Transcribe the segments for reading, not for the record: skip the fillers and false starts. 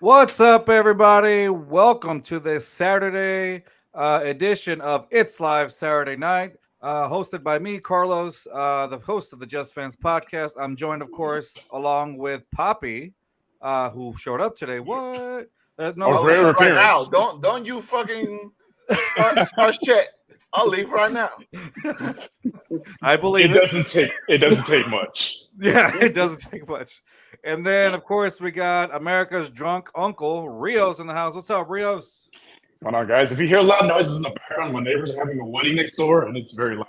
What's up, everybody? Welcome to this Saturday edition of It's Live Saturday Night, hosted by me, Carlos, the host of the Just Fans podcast. I'm joined, of course, along with Poppy, who showed up today. What? No, I'll it's leave okay. right now. Don't you fucking start shit. I'll leave right now. I believe It it. doesn't take much. Yeah, it doesn't take much. And then, of course, we got America's drunk uncle, Rios, in the house. What's up, Rios? Hold on, guys. If you hear loud noises in the background, my neighbors are having a wedding next door, and it's very loud.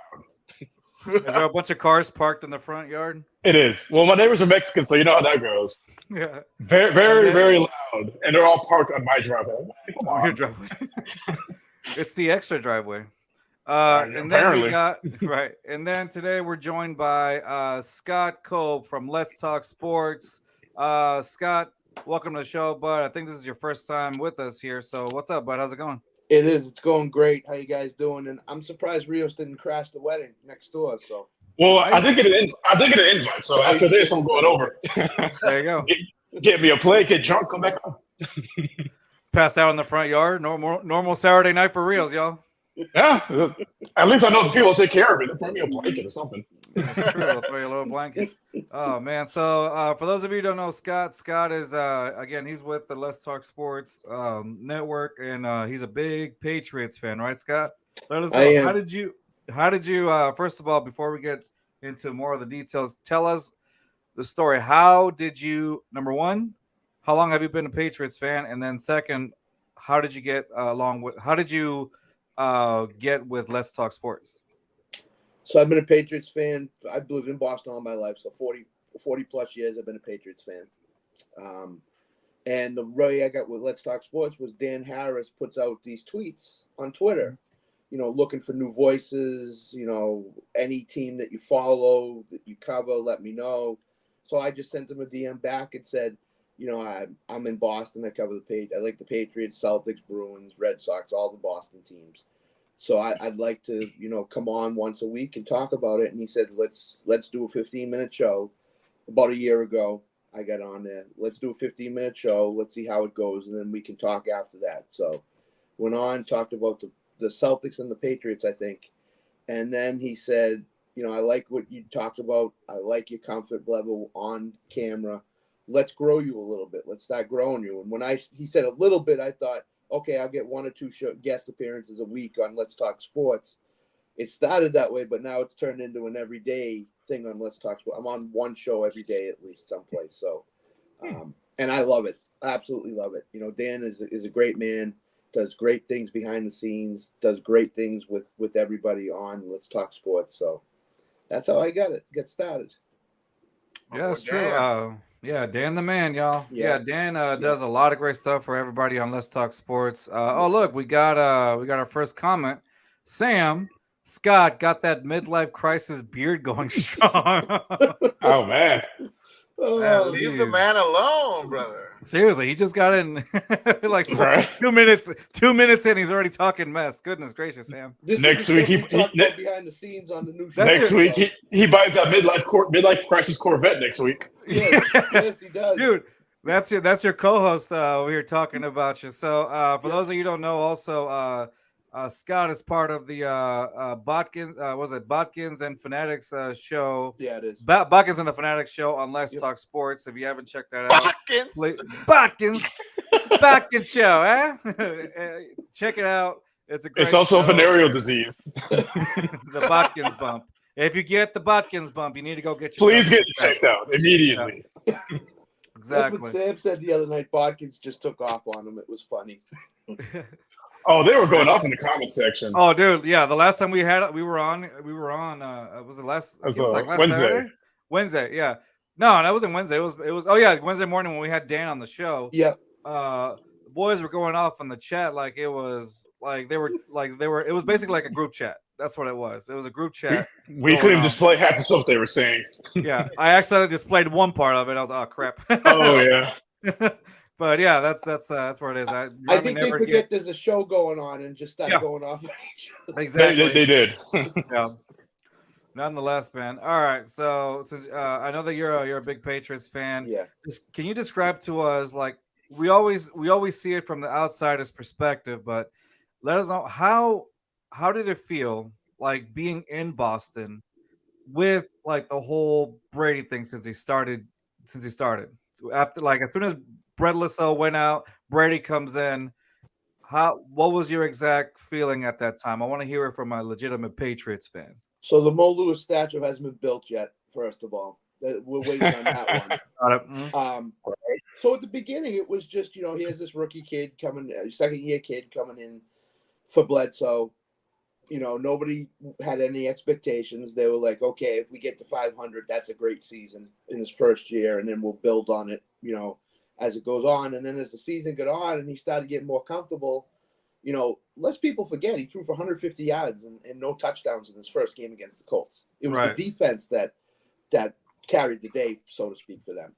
Is there a bunch of cars parked in the front yard? It is. Well, my neighbors are Mexican, so you know how that goes. Yeah. Very, very, very loud, and they're all parked on my driveway. Come Your on. driveway. It's the extra driveway. And then Apparently. we got right. And then today we're joined by Scott Cobe from Let's Talk Sports. Scott, welcome to the show, bud. I think this is your first time with us here. So what's up, bud? How's it going? It is. It's going great. How you guys doing? And I'm surprised Rios didn't crash the wedding next door. So Well, I did get an invite, so after this, I'm going over. There you go. Get me a plate, get drunk, come back home. Passed out in the front yard. Normal Saturday night for Rios, y'all. Yeah. At least I know the people will take care of it. They'll bring me a blanket or something. That's true. They'll throw you a little blanket. Oh man! So for those of you who don't know, Scott is again he's with the Let's Talk Sports network, and he's a big Patriots fan, right, Scott? Let us know. I am. How did you first of all, before we get into more of the details, tell us the story. How did you, number one, how long have you been a Patriots fan, and then second, how did you get how did you get with Let's Talk Sports? So I've been a Patriots fan. I've lived in Boston all my life. So 40 plus years I've been a Patriots fan. And the way I got with Let's Talk Sports was Dan Harris puts out these tweets on Twitter, looking for new voices, any team that you follow, that you cover, let me know. So I just sent him a DM back and said, I'm in Boston. I cover I like the Patriots, Celtics, Bruins, Red Sox, all the Boston teams. So I'd like to, come on once a week and talk about it. And he said, let's do a 15-minute show. About a year ago, I got on there. Let's do a 15-minute show. Let's see how it goes, and then we can talk after that. So went on, talked about the Celtics and the Patriots, I think. And then he said, I like what you talked about. I like your comfort level on camera. Let's grow you a little bit. Let's start growing you. And when he said a little bit, I thought, okay, I'll get one or two guest appearances a week on Let's Talk Sports. It started that way, but now it's turned into an everyday thing on Let's Talk Sports. I'm on one show every day at least someplace. So, and I love it. I absolutely love it. Dan is a great man, does great things behind the scenes, does great things with everybody on Let's Talk Sports. So that's how I get started. Yeah, that's true. Yeah, Dan the man, y'all. Yeah, Yeah. Dan does a lot of great stuff for everybody on Let's Talk Sports. Oh, look, we got our first comment. Sam Scott got that midlife crisis beard going strong. Oh, man. Oh, Leave the geez. man alone, brother. Seriously, he just got in like Right. 2 minutes. 2 minutes in, he's already talking mess. Goodness gracious, Sam. this Next is the week, stuff we talk about behind the scenes on the new show. That's Next week, he buys that midlife crisis Corvette next week. Yes, he does. Dude, that's your co-host. We were talking about you. So for those of you who don't know, also Scott is part of the Botkins and Fanatics show. Yeah, it is. Botkins and the Fanatics show on Let's Yep. Talk Sports. If you haven't checked that out, Watkins. Botkins show, eh? Check it out. It's a great It's also a show. venereal disease. The Botkins bump. If you get the Botkins bump, you need to go get your Please get it checked out immediately. That's Exactly. what Sam said the other night. Bodkins just took off on him. It was funny. Oh, they were going off in the comment section. Oh, dude, yeah. The last time we were on. Was it last? It was, I think last Wednesday. Saturday? Wednesday, yeah. No, that wasn't Wednesday. It was. Oh yeah, Wednesday morning when we had Dan on the show. Yeah. The boys were going off on the chat like it was like they were. It was basically like a group chat. That's what it was. It was a group chat. We going couldn't on. display half the stuff they were saying. Yeah, I accidentally displayed one part of it. I was oh crap. Oh, yeah. But yeah, that's where it is. I normally think they never forget there's a show going on and just start Yeah. going off on each other. exactly. They did. Yeah. Nonetheless, man. All right. So since I know that you're a big Patriots fan, Yeah. can you describe to us like we always see it from the outsider's perspective, but let us know how did it feel like being in Boston with like the whole Brady thing since he started. So after like as soon as Brett Lisell went out, Brady comes in. What was your exact feeling at that time? I want to hear it from a legitimate Patriots fan. So the Mo Lewis statue hasn't been built yet. First of all, we're waiting on that one. Got it. Mhm. So at the beginning, it was just here's this rookie kid coming, second year kid coming in for Bledsoe. Nobody had any expectations. They were like, okay, if we get to 500, that's a great season in his first year, and then we'll build on it, as it goes on. And then as the season got on and he started getting more comfortable, less people forget he threw for 150 yards and no touchdowns in his first game against the Colts. It was Right. the defense that carried the day, so to speak, for them.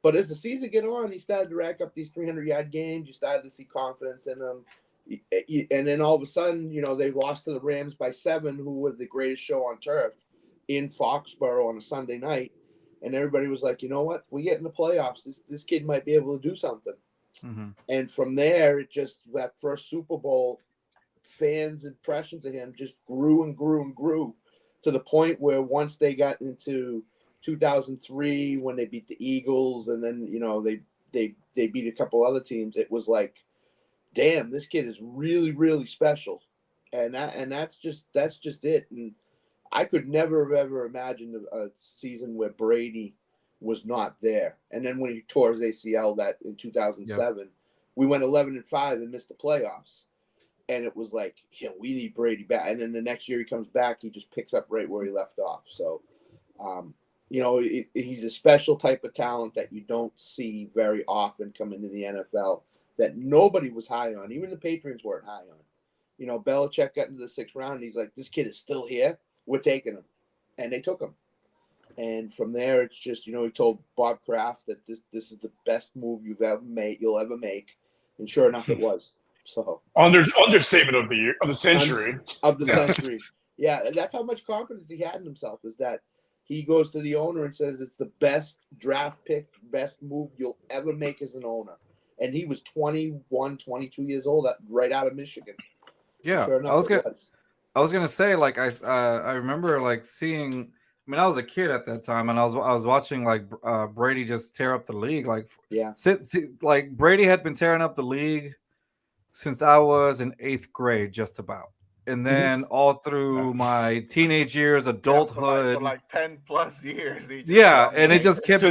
But as the season get on, he started to rack up these 300-yard games. You started to see confidence in him. And then all of a sudden, they lost to the Rams by 7, who were the greatest show on turf in Foxborough on a Sunday night. And everybody was like, you know what? We get in the playoffs. This kid might be able to do something. Mm-hmm. And from there, it just, that first Super Bowl, fans' impressions of him just grew and grew and grew to the point where once they got into 2003, when they beat the Eagles, and then, they beat a couple other teams, it was like, damn, this kid is really, really special. And that's just it. And I could never have ever imagined a season where Brady was not there. And then when he tore his ACL that in 2007, we went 11-5 and missed the playoffs. And it was like, we need Brady back. And then the next year he comes back, he just picks up right where he left off. So, he's a special type of talent that you don't see very often come into the NFL that nobody was high on. Even the Patriots weren't high on. Belichick got into the 6th round, and he's like, this kid is still here. We're taking him. And they took him. And from there, it's just, he told Bob Kraft that this is the best move you'll ever make. And sure enough, it was. So Understatement of the year, of the century. Of the century. Yeah, that's how much confidence he had in himself, is that he goes to the owner and says it's the best draft pick, best move you'll ever make as an owner. And he was 21, 22 years old, right out of Michigan. Yeah, sure enough, I was gonna say, like, I remember like seeing. I mean, I was a kid at that time, and I was watching like Brady just tear up the league. Like, yeah, like Brady had been tearing up the league since I was in 8th grade, just about, and then all through my teenage years, adulthood, for like 10+ years. Yeah, and it just kept.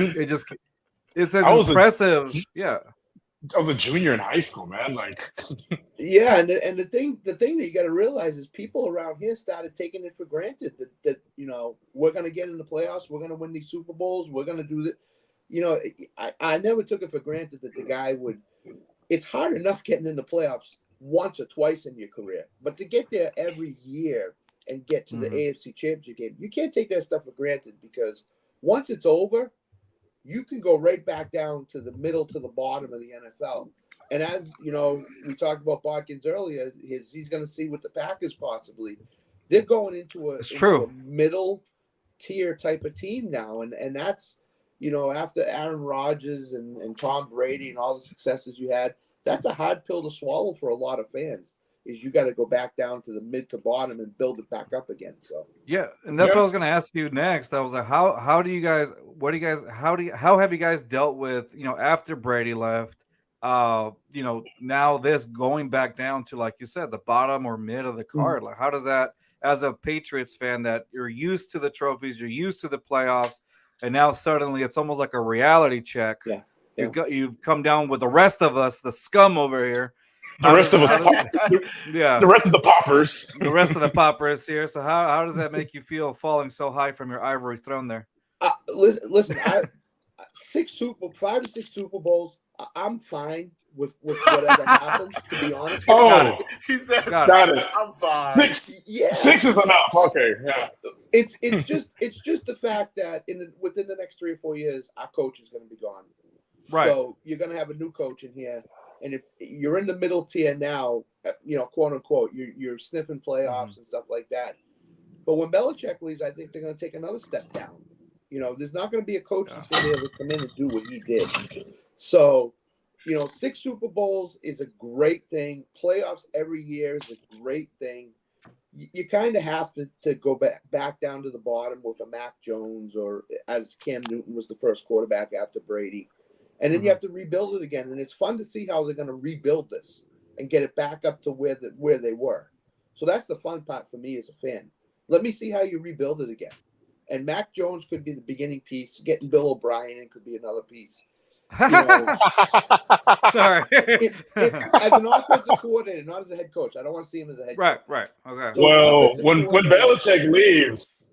It's impressive. Yeah. I was a junior in high school, man. Like, yeah, and the thing that you got to realize is people around here started taking it for granted that we're going to get in the playoffs, we're going to win these Super Bowls, we're going to do that. I never took it for granted that the guy would. It's hard enough getting in the playoffs once or twice in your career, but to get there every year and get to the AFC Championship game, you can't take that stuff for granted, because once it's over, you can go right back down to the middle to the bottom of the NFL. And as we talked about Bodkins earlier, he's going to see with the Packers possibly. They're going into a middle tier type of team now. And that's, after Aaron Rodgers and Tom Brady and all the successes you had, that's a hard pill to swallow for a lot of fans. Is you got to go back down to the mid to bottom and build it back up again. So yeah, and that's what I was going to ask you next. I was like, how have you guys dealt with after Brady left? Now this going back down to, like you said, the bottom or mid of the card. Like, how does that, as a Patriots fan, that you're used to the trophies, you're used to the playoffs, and now suddenly it's almost like a reality check. Yeah. You've come down with the rest of us, the scum over here. The rest of us, the rest of the poppers. The rest of the poppers here. So how does that make you feel, falling so high from your ivory throne there? Listen, 5 to 6 Super Bowls, I'm fine with whatever happens, to be honest. He said, got it. I'm fine. 6 is enough. Okay, yeah. It's just the fact that within the next 3 or 4 years, our coach is going to be gone. Right. So you're going to have a new coach in here. And if you're in the middle tier now, quote unquote, you're sniffing playoffs and stuff like that. But when Belichick leaves, I think they're going to take another step down. There's not going to be a coach that's going to be able to come in and do what he did. So, 6 Super Bowls is a great thing. Playoffs every year is a great thing. You kind of have to go back down to the bottom with a Mac Jones, or as Cam Newton was the first quarterback after Brady. And then you have to rebuild it again. And it's fun to see how they're going to rebuild this and get it back up to where they were. So that's the fun part for me as a fan. Let me see how you rebuild it again. And Mac Jones could be the beginning piece. Getting Bill O'Brien in could be another piece. Sorry. If, as an offensive coordinator, not as a head coach. I don't want to see him as a head coach. Right. Okay. So Well, when Belichick leaves,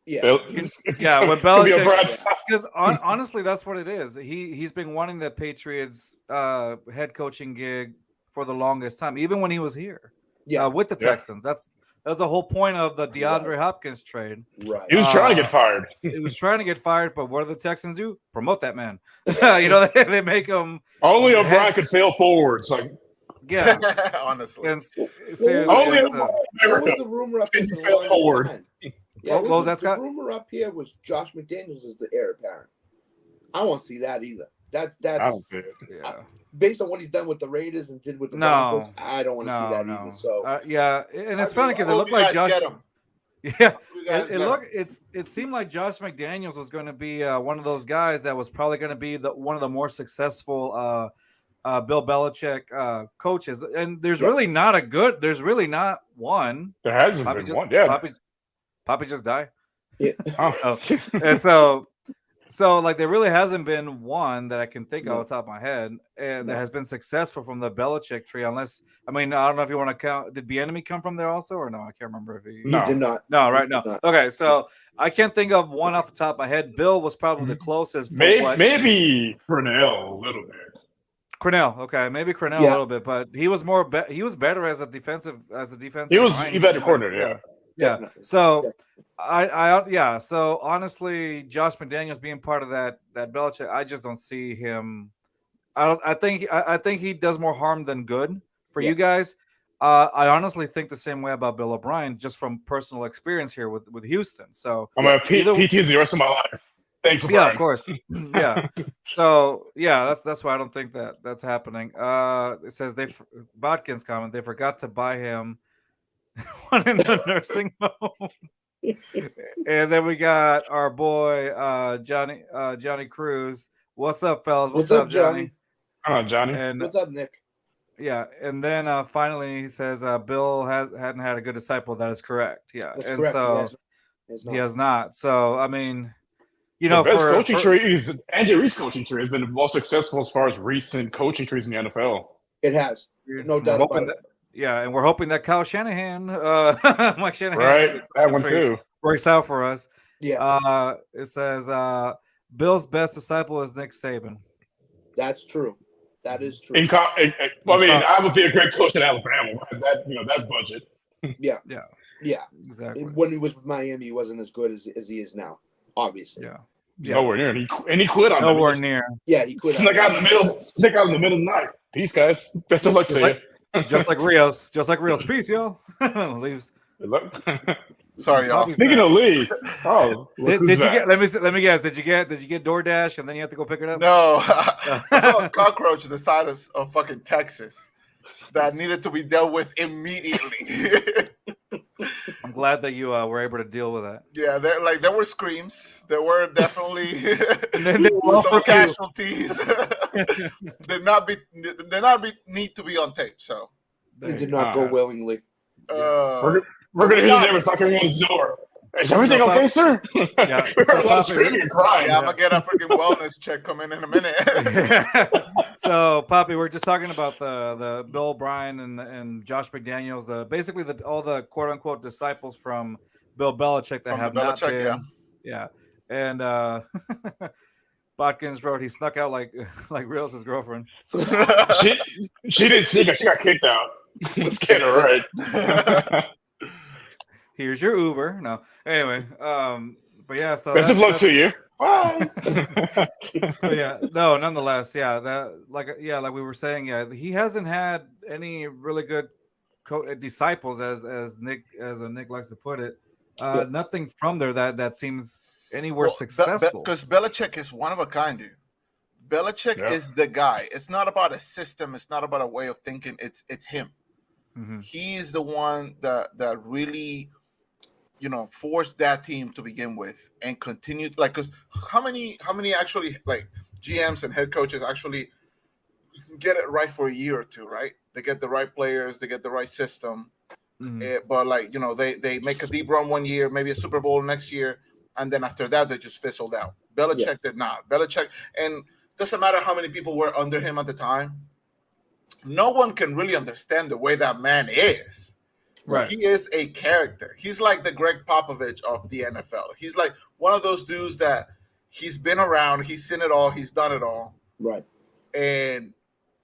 yeah, when Belichick, Because because honestly, that's what it is. He's been wanting the Patriots head coaching gig for the longest time, even when he was here with the Texans. That's the whole point of the DeAndre Hopkins trade. Right. he was trying to get fired. He was trying to get fired, but what do the Texans do? Promote that man. They make him Only O'Brien could fail forwards. Like, honestly. And only what was the rumor up here? fail forward. What was that, Scott? The rumor up here was Josh McDaniels is the heir apparent. I won't see that either. That's I don't see it. Yeah. Based on what he's done with the Raiders and did with the No. Broncos. I don't want to see that either. So and it's funny because it looked like Josh. Yeah, it seemed like Josh McDaniels was going to be one of those guys that was probably going to be one of the more successful Bill Belichick coaches. And there's really not one. There hasn't Poppy been just, one. Yeah. Poppy just died. Yeah. And so like there really hasn't been one that I can think of off the top of my head that has been successful from the Belichick tree. Unless, I don't know if you want to count. Did Bieniemy come from there also, or no? I can't remember if he did not. No, right? No. Okay, so I can't think of one off the top of my head. Bill was probably the closest. Maybe Cornell a little bit. Cornell, okay, maybe Cornell a little bit, but he was he was better as a defensive. He was better coordinator. Yeah. So so honestly, Josh McDaniels being part of that Belichick, I just don't see him. I think he does more harm than good for you guys. I honestly think the same way about Bill O'Brien, just from personal experience here with Houston. So I'm gonna PTs the rest of my life. Thanks for of course. Yeah. So that's why I don't think that's happening. It says Botkin's comment, they forgot to buy him one in the nursing home. And then we got our boy Johnny Cruz. What's up, fellas? What's up, Johnny? Johnny. And what's up, Nick? Yeah, and then finally he says Bill hadn't had a good disciple. That is correct. Yeah, That's and correct. so he has not. So I mean, the best coaching tree is Andy Reid's coaching tree has been the most successful as far as recent coaching trees in the NFL. It has, no doubt about it. Yeah, and we're hoping that Kyle Shanahan, Mike Shanahan, right, that one too, works out for us. Yeah. It says Bill's best disciple is Nick Saban. That's true. That is true. I would be a great coach in Alabama. That budget. Yeah, exactly. When he was with Miami, he wasn't as good as he is now. Obviously. Yeah. Nowhere near, and he quit on nowhere near. Yeah, he quit. Snuck out in the middle of the night. Peace, guys. Best of luck to you. Just like Rios. Peace, y'all. Leaves. Good luck. Sorry, y'all. Speaking of leaves, did you get? Let me guess. Did you get DoorDash and then you have to go pick it up? No, I saw a cockroach the size of fucking Texas that needed to be dealt with immediately. I'm glad that you were able to deal with that. Yeah, there were screams. There were definitely some casualties. Need to be on tape. So he did not go willingly. We're gonna hear the neighbors knocking on his door. Is everything okay, sir? Yeah, we heard a lot of screaming and crying. Yeah, I'm gonna get a freaking wellness check coming in a minute. So, Poppy, we're just talking about the Bill O'Brien and Josh McDaniels, basically all the quote unquote disciples from Bill Belichick that have not been. Yeah, and Botkins wrote he snuck out like Rios' girlfriend. She didn't sneak out. She got kicked out. Let's get her right. Here's your Uber. No, anyway, but yeah. So best of luck to you. Bye. But yeah, no. Nonetheless, yeah. Like we were saying, he hasn't had any really good disciples, as Nick likes to put it. Nothing from there that seems anywhere successful. Because Belichick is one of a kind, dude. Belichick is the guy. It's not about a system. It's not about a way of thinking. It's him. Mm-hmm. He's the one that really, forced that team to begin with and continued. Like, because how many actually like GMs and head coaches actually get it right for a year or two, right? They get the right players, they get the right system. But like, they make a deep run one year, maybe a Super Bowl next year, and then after that they just fizzled out. Belichick did not. Belichick, and doesn't matter how many people were under him at the time, no one can really understand the way that man is. Right. He is a character. He's like the Greg Popovich of the NFL. He's like one of those dudes that he's been around, he's seen it all, he's done it all. Right. And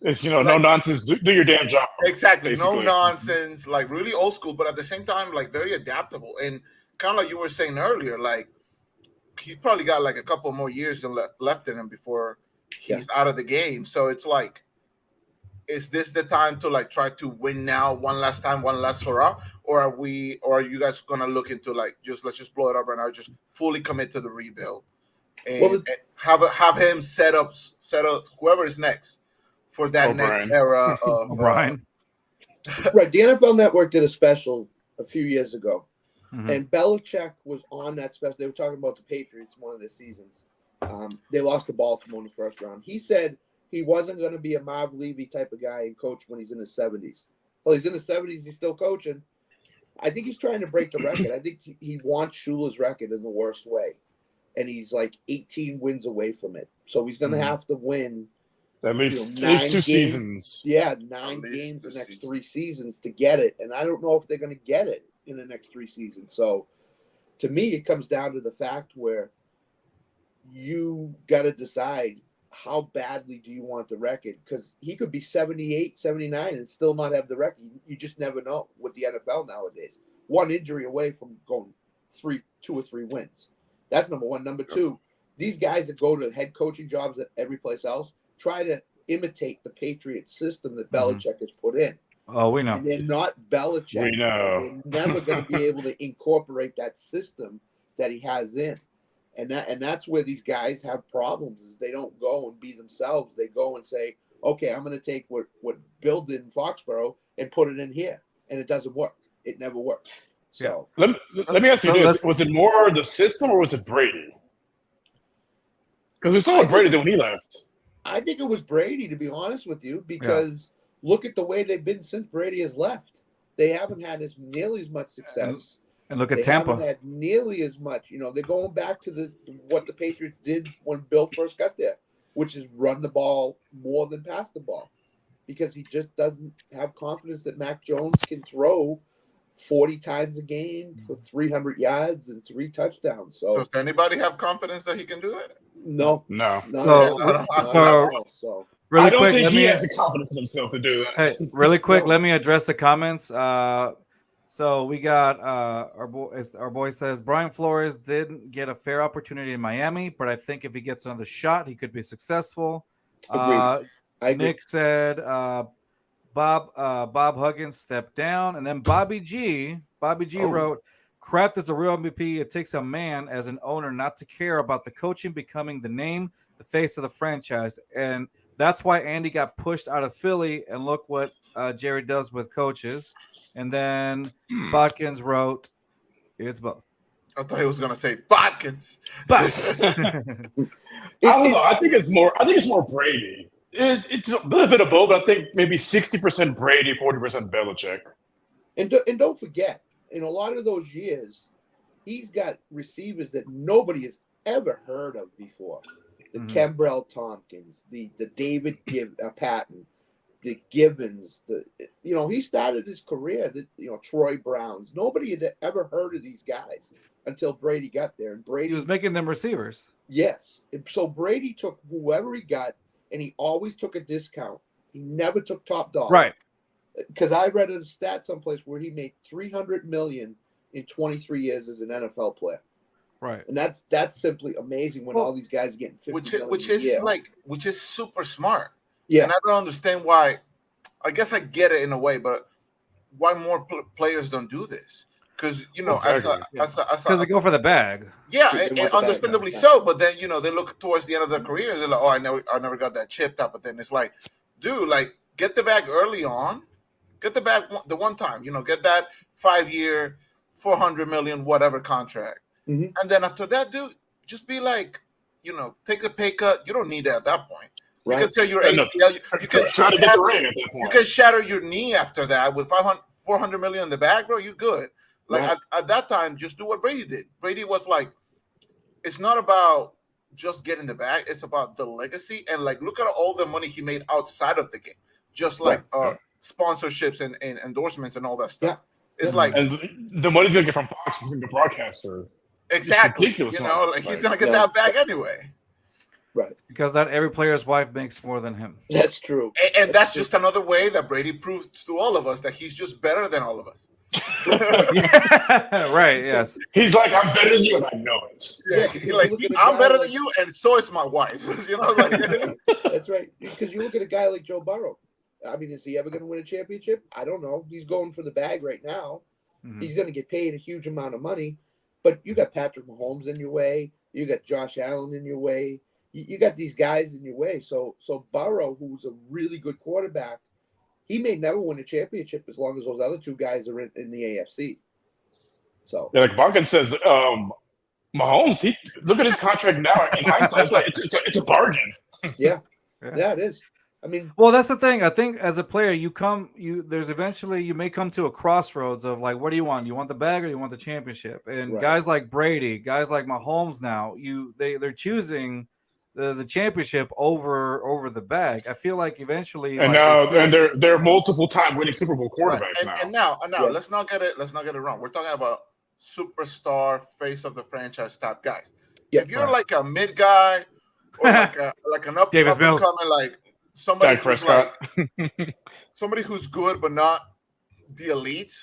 it's, no nonsense. Do your damn job. Exactly. Basically. No nonsense, like really old school, but at the same time, like very adaptable. And kind of like you were saying earlier, like he probably got like a couple more years left in him before he's out of the game. So it's like, is this the time to like try to win now one last time, one last hurrah? Or are you guys gonna look into like let's just blow it up right now, just fully commit to the rebuild and have him set up whoever is next for that next era of O'Brien. Right. The NFL Network did a special a few years ago, and Belichick was on that special. They were talking about the Patriots one of their seasons. They lost to Baltimore in the first round. He said he wasn't going to be a Marv Levy type of guy and coach when he's in his 70s. Well, he's in his 70s. He's still coaching. I think he's trying to break the record. I think he wants Shula's record in the worst way, and he's like 18 wins away from it. So he's going to have to win at least 2 games. seasons. Yeah, 9 games the next 3 seasons to get it. And I don't know if they're going to get it in the next 3 seasons. So to me, it comes down to the fact where you got to decide how badly do you want the record? Because he could be 78, 79 and still not have the record. You just never know with the NFL nowadays. One injury away from going 2 or 3 wins. That's number one. Number two, these guys that go to head coaching jobs at every place else try to imitate the Patriot system that Belichick has put in. Oh, we know. And they're not Belichick. We know. They're never going to be able to incorporate that system that he has in. And that's where these guys have problems is they don't go and be themselves. They go and say, okay, I'm going to take what Bill did in Foxborough and put it in here. And it doesn't work. It never works. So let me ask you this. Was it more the system or was it Brady? Because we saw Brady when he left. I think it was Brady, to be honest with you, because look at the way they've been since Brady has left. They haven't had nearly as much success. And look at they Tampa. Haven't had nearly as much. They're going back to what the Patriots did when Bill first got there, which is run the ball more than pass the ball, because he just doesn't have confidence that Mac Jones can throw 40 times a game for 300 yards and 3 touchdowns. So does anybody have confidence that he can do it? No. No. So really I don't quick, think he has the confidence in himself to do that. Hey, really quick, let me address the comments. So we got our boy says Brian Flores didn't get a fair opportunity in Miami, but I think if he gets another shot, he could be successful. Nick said Bob Huggins stepped down, and then Bobby G wrote, Kraft is a real MVP. It takes a man as an owner not to care about the coaching becoming the name, the face of the franchise, and that's why Andy got pushed out of Philly. And look what Jerry does with coaches. And then Botkins wrote, it's both. I thought he was gonna say Botkins. I don't know. I think it's more Brady. It's a little bit of both, but I think maybe 60% Brady, 40% Belichick. And don't forget, in a lot of those years, he's got receivers that nobody has ever heard of before. The Kembrell Tompkins, the David Patton, the Gibbons, he started his career, Troy Browns. Nobody had ever heard of these guys until Brady got there. And Brady he was making them receivers. Yes. So Brady took whoever he got, and he always took a discount. He never took top dollar. Right. Because I read a stat someplace where he made $300 million in 23 years as an NFL player. Right. And that's simply amazing when all these guys are getting $50 million which is super smart. Yeah. And I don't understand why. I guess I get it in a way, but why more players don't do this? because Exactly. Because they go for the bag. yeah, They want the and bag, understandably yeah. so. But then they look towards the end of their career and they're like, oh, I never got that chipped up. But then it's like, dude, like get the bag early on, get the bag the one time, get that 5 year, 400 million whatever contract, Mhm. and then after that, dude, just be like, take a pay cut. You don't need it at that point. You Right. can tear your No, no. ACL. You can Try to get the ring at that you point. can shatter your knee after that with 500, 400 million in the bag, bro. You good. Like Right. at that time, just do what Brady did. Brady was like, it's not about just getting the bag. It's about the legacy and like look at all the money he made outside of the game, just like sponsorships and endorsements and all that stuff. Yeah. It's Yeah. like And the money's gonna get from Fox from the broadcaster. exactly, ridiculous like he's gonna get Yeah. that bag anyway. Right. Because not every player's wife makes more than him. That's true. And that's just another way that Brady proves to all of us that he's just better than all of us. Yeah, right. Yes. He's like, I'm better than you, and I know it. Yeah, you like look at a I'm guy better like- than you, and so is my wife. Like, That's right. Because you look at a guy like Joe Burrow. I mean, is he ever going to win a championship? I don't know. He's going for the bag right now. Mhm. He's going to get paid a huge amount of money. But you got Patrick Mahomes in your way. You got Josh Allen in your way. You got these guys in your way. So Burrow, who's a really good quarterback, he may never win a championship as long as those other two guys are in the AFC. So Yeah, like Bonkin says, Mahomes. Look at his contract now. In hindsight, it's like it's a bargain. yeah, it is. I mean, Well, that's the thing. I think as a player, there's eventually you may come to a crossroads of like, what do you want? You want the bag or you want the championship? And Right. guys like Brady, guys like Mahomes now, they're choosing the championship over the bag. I feel like eventually, And like, now, and they're multiple time winning Super Bowl quarterbacks right. And now. now, Yeah. let's not get it wrong. We're talking about superstar, face of the franchise type guys. Yeah, If you're right. like a mid guy or like an up Davis and Mills. coming like somebody Dak who's Prescott. like somebody who's good but not the elite,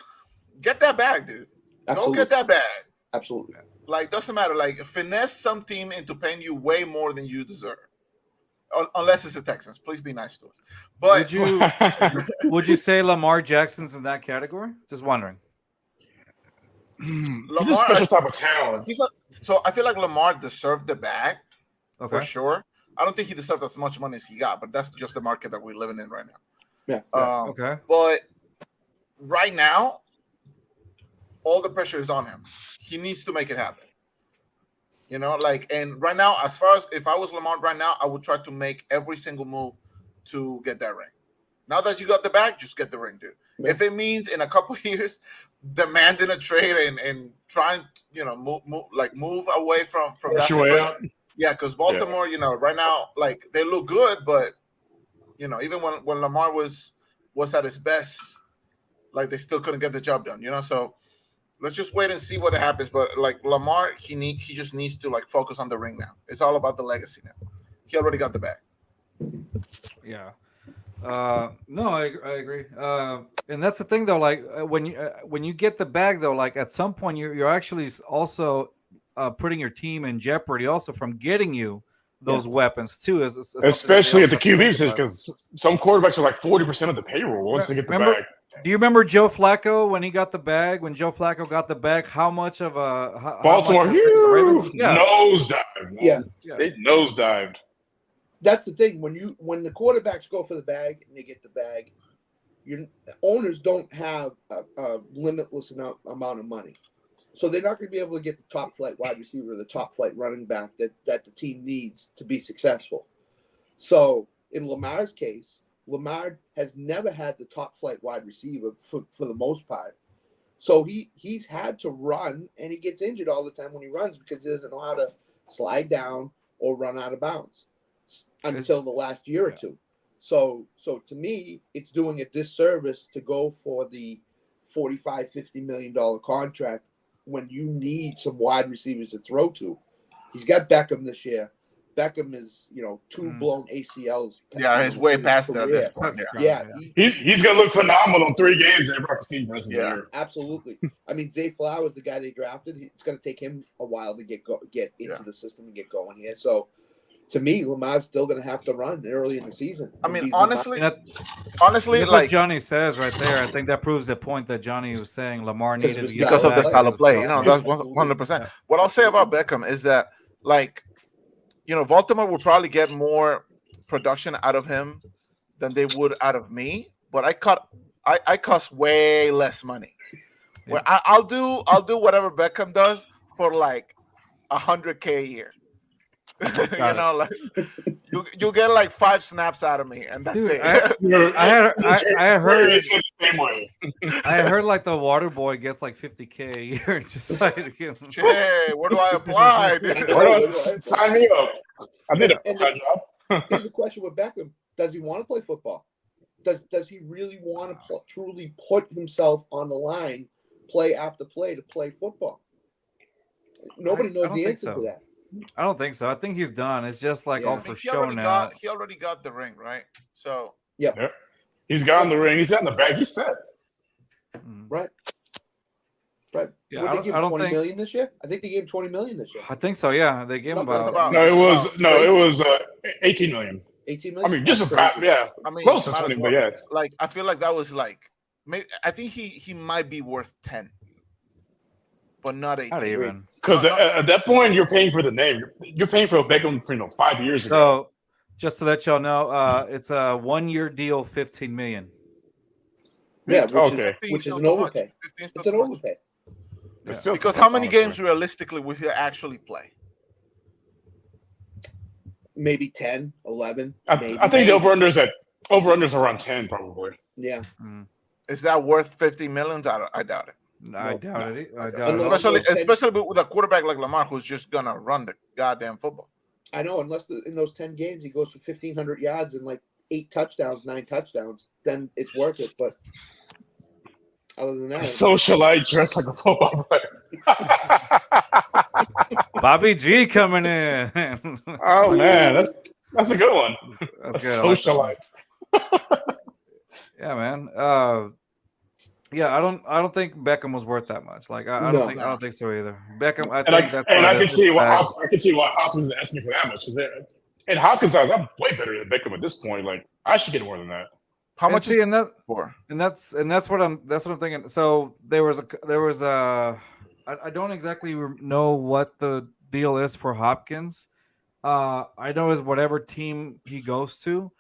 get that bag, dude. absolutely. Go get that bag. Absolutely. Like doesn't matter. Like finesse some team into paying you way more than you deserve. Unless it's the Texans. Please be nice to us. But would you say Lamar Jackson's in that category? Just wondering. He's a special type of talent. So I feel like Lamar deserved the bag for Okay. sure. I don't think he deserved as much money as he got, but that's just the market that we're living in right now. Yeah. Okay. But right now, all the pressure is on him. He needs to make it happen. And right now, as far as if I was Lamar right now, I would try to make every single move to get that ring. Now that you got the bag, just get the ring, dude. Yeah. If it means in a couple of years demanding a trade and trying to, move away from that Push your way situation. out. Yeah, because Baltimore, right now, like they look good, but even when Lamar was at his best, like they still couldn't get the job done. So let's just wait and see what happens. But like Lamar, he just needs to like focus on the ring now. It's all about the legacy now. He already got the bag. Yeah. No, I agree. And that's the thing though. Like when you get the bag though, like at some point you're actually also putting your team in jeopardy also from getting you those weapons too. Especially at the QB position, because some quarterbacks are like 40% of the payroll once they get the bag. Do you remember Joe Flacco when he got the bag? When Joe Flacco got the bag, how much of a Baltimore nosedived. Yeah. They nosedived. That's the thing. When the quarterbacks go for the bag and they get the bag, your owners don't have a limitless amount of money. So they're not going to be able to get the top flight wide receiver or the top flight running back that the team needs to be successful. So in Lamar's case, Lamar has never had the top flight wide receiver for the most part. So he's had to run, and he gets injured all the time when he runs because he doesn't know how to slide down or run out of bounds until the last year or two. So to me, it's doing a disservice to go for the $45-50 million contract when you need some wide receivers to throw to. He's got Beckham this year. Beckham is, two blown ACLs. Yeah, he's way past that at this point. Yeah. He's going to look phenomenal in 3 games and rock the team for the rest of the year. Absolutely. I mean, Zay Flowers, the guy they drafted, it's going to take him a while to get into the system and get going here. So to me, Lamar's still going to have to run early in the season. I mean, Be honestly, That's like what Johnny says right there. I think that proves the point that Johnny was saying. Lamar Because needed of to his get because of the back style to of play. his You know, style. that's 100%. Yeah. What I'll say about Beckham is that, like, you know, Baltimore would probably get more production out of him than they would out of me. But I cost way less money. Yeah. Where I'll do whatever Beckham does for like $100K a year. You Got it. know, like you get like 5 snaps out of me, and that's Dude, it. I had heard It's the same way. I heard like the water boy gets like $50K a year just by him. Hey, where do I apply? dude? Why not? Sign me up. I did a And full-time job. here's the question with Beckham: does he want to play football? Does he really want to truly put himself on the line, play after play, to play football? Nobody I knows don't the think answer so. to that. I don't think so. I think he's done. It's just like Yeah. all I for he show already now. got the ring, right? So Yep. Yeah. He's got in the ring. He's got in the bag. He's set. Mm. Right. Yeah, What I did don't- they give I him, don't 20 think- million this year? I think they gave him 20 million this year. I think so. Yeah, they gave him That's about. about- No, it It's was 18 million. 18 I million. mean, just That's about, crazy. yeah, I mean, close to might as 20, well. but yeah, it's, Like I feel like that was like, maybe, I think he might be worth 10, but not 18. Not even. because No. at that point you're paying for the name. You're paying for Beckham for 5 years ago. So, just to let y'all know, it's a 1-year deal, 15 million. Yeah, which Okay. is, which is Still an too much. overpay. 15 still It's an too much. overpay. Yeah. It's still Because too how much, many honestly. games realistically would he actually play? Maybe 10, 11. I maybe. think the over-unders around 10 probably. Yeah. Is that worth 50 millions? I doubt it. I No. doubt it. I doubt Unless- it. Especially those 10 especially with a quarterback like Lamar who's just gonna run the goddamn football. I know, unless in those 10 games he goes for 1,500 yards and like 8 touchdowns, 9 touchdowns, then it's worth it. But other than that, Socialite dressed like a football player. Bobby G coming in. Oh man, that's a good one. That's A good. I like that one. socialite. Yeah, man. Yeah, I don't think Beckham was worth that much. Like I No. don't think so either. Beckham, I And I think that's and why I that's can see his why bag. I can see why Hopkins is asking for that much. And Hopkins eyes, I'm way better than Beckham at this point. Like I should get more than that. How And much see, is and that it for? and that's what I'm thinking. So there was a I don't exactly know what the deal is for Hopkins. I know is whatever team he goes to,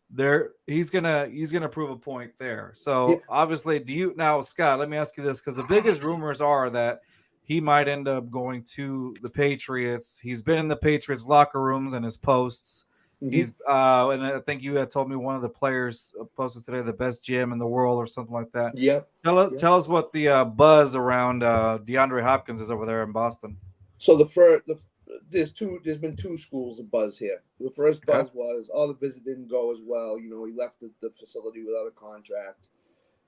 there he's gonna prove a point there. So Yeah. obviously, do you now, Scott? Let me ask you this, because the biggest rumors are that he might end up going to the Patriots. He's been in the Patriots locker rooms and his posts. Mhm. He's and I think you had told me one of the players posted today the best GM in the world or something like that. Yep. Tell us what the buzz around DeAndre Hopkins is over there in Boston. So there's been 2 schools of buzz here. The first buzz was, the visit didn't go as well. You know, he left the facility without a contract.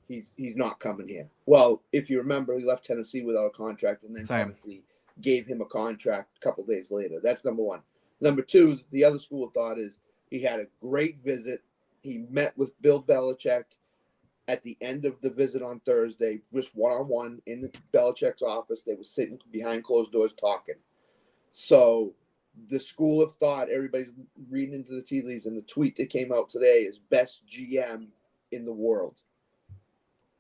He's not coming here. Well, if you remember, he left Tennessee without a contract, and then Same. Tennessee gave him a contract a couple days later. That's number one. Number 2, the other school of thought is he had a great visit. He met with Bill Belichick at the end of the visit on Thursday, just one-on-one in Belichick's office. They were sitting behind closed doors talking. So the school of thought, everybody's reading into the tea leaves, and the tweet that came out today is best GM in the world.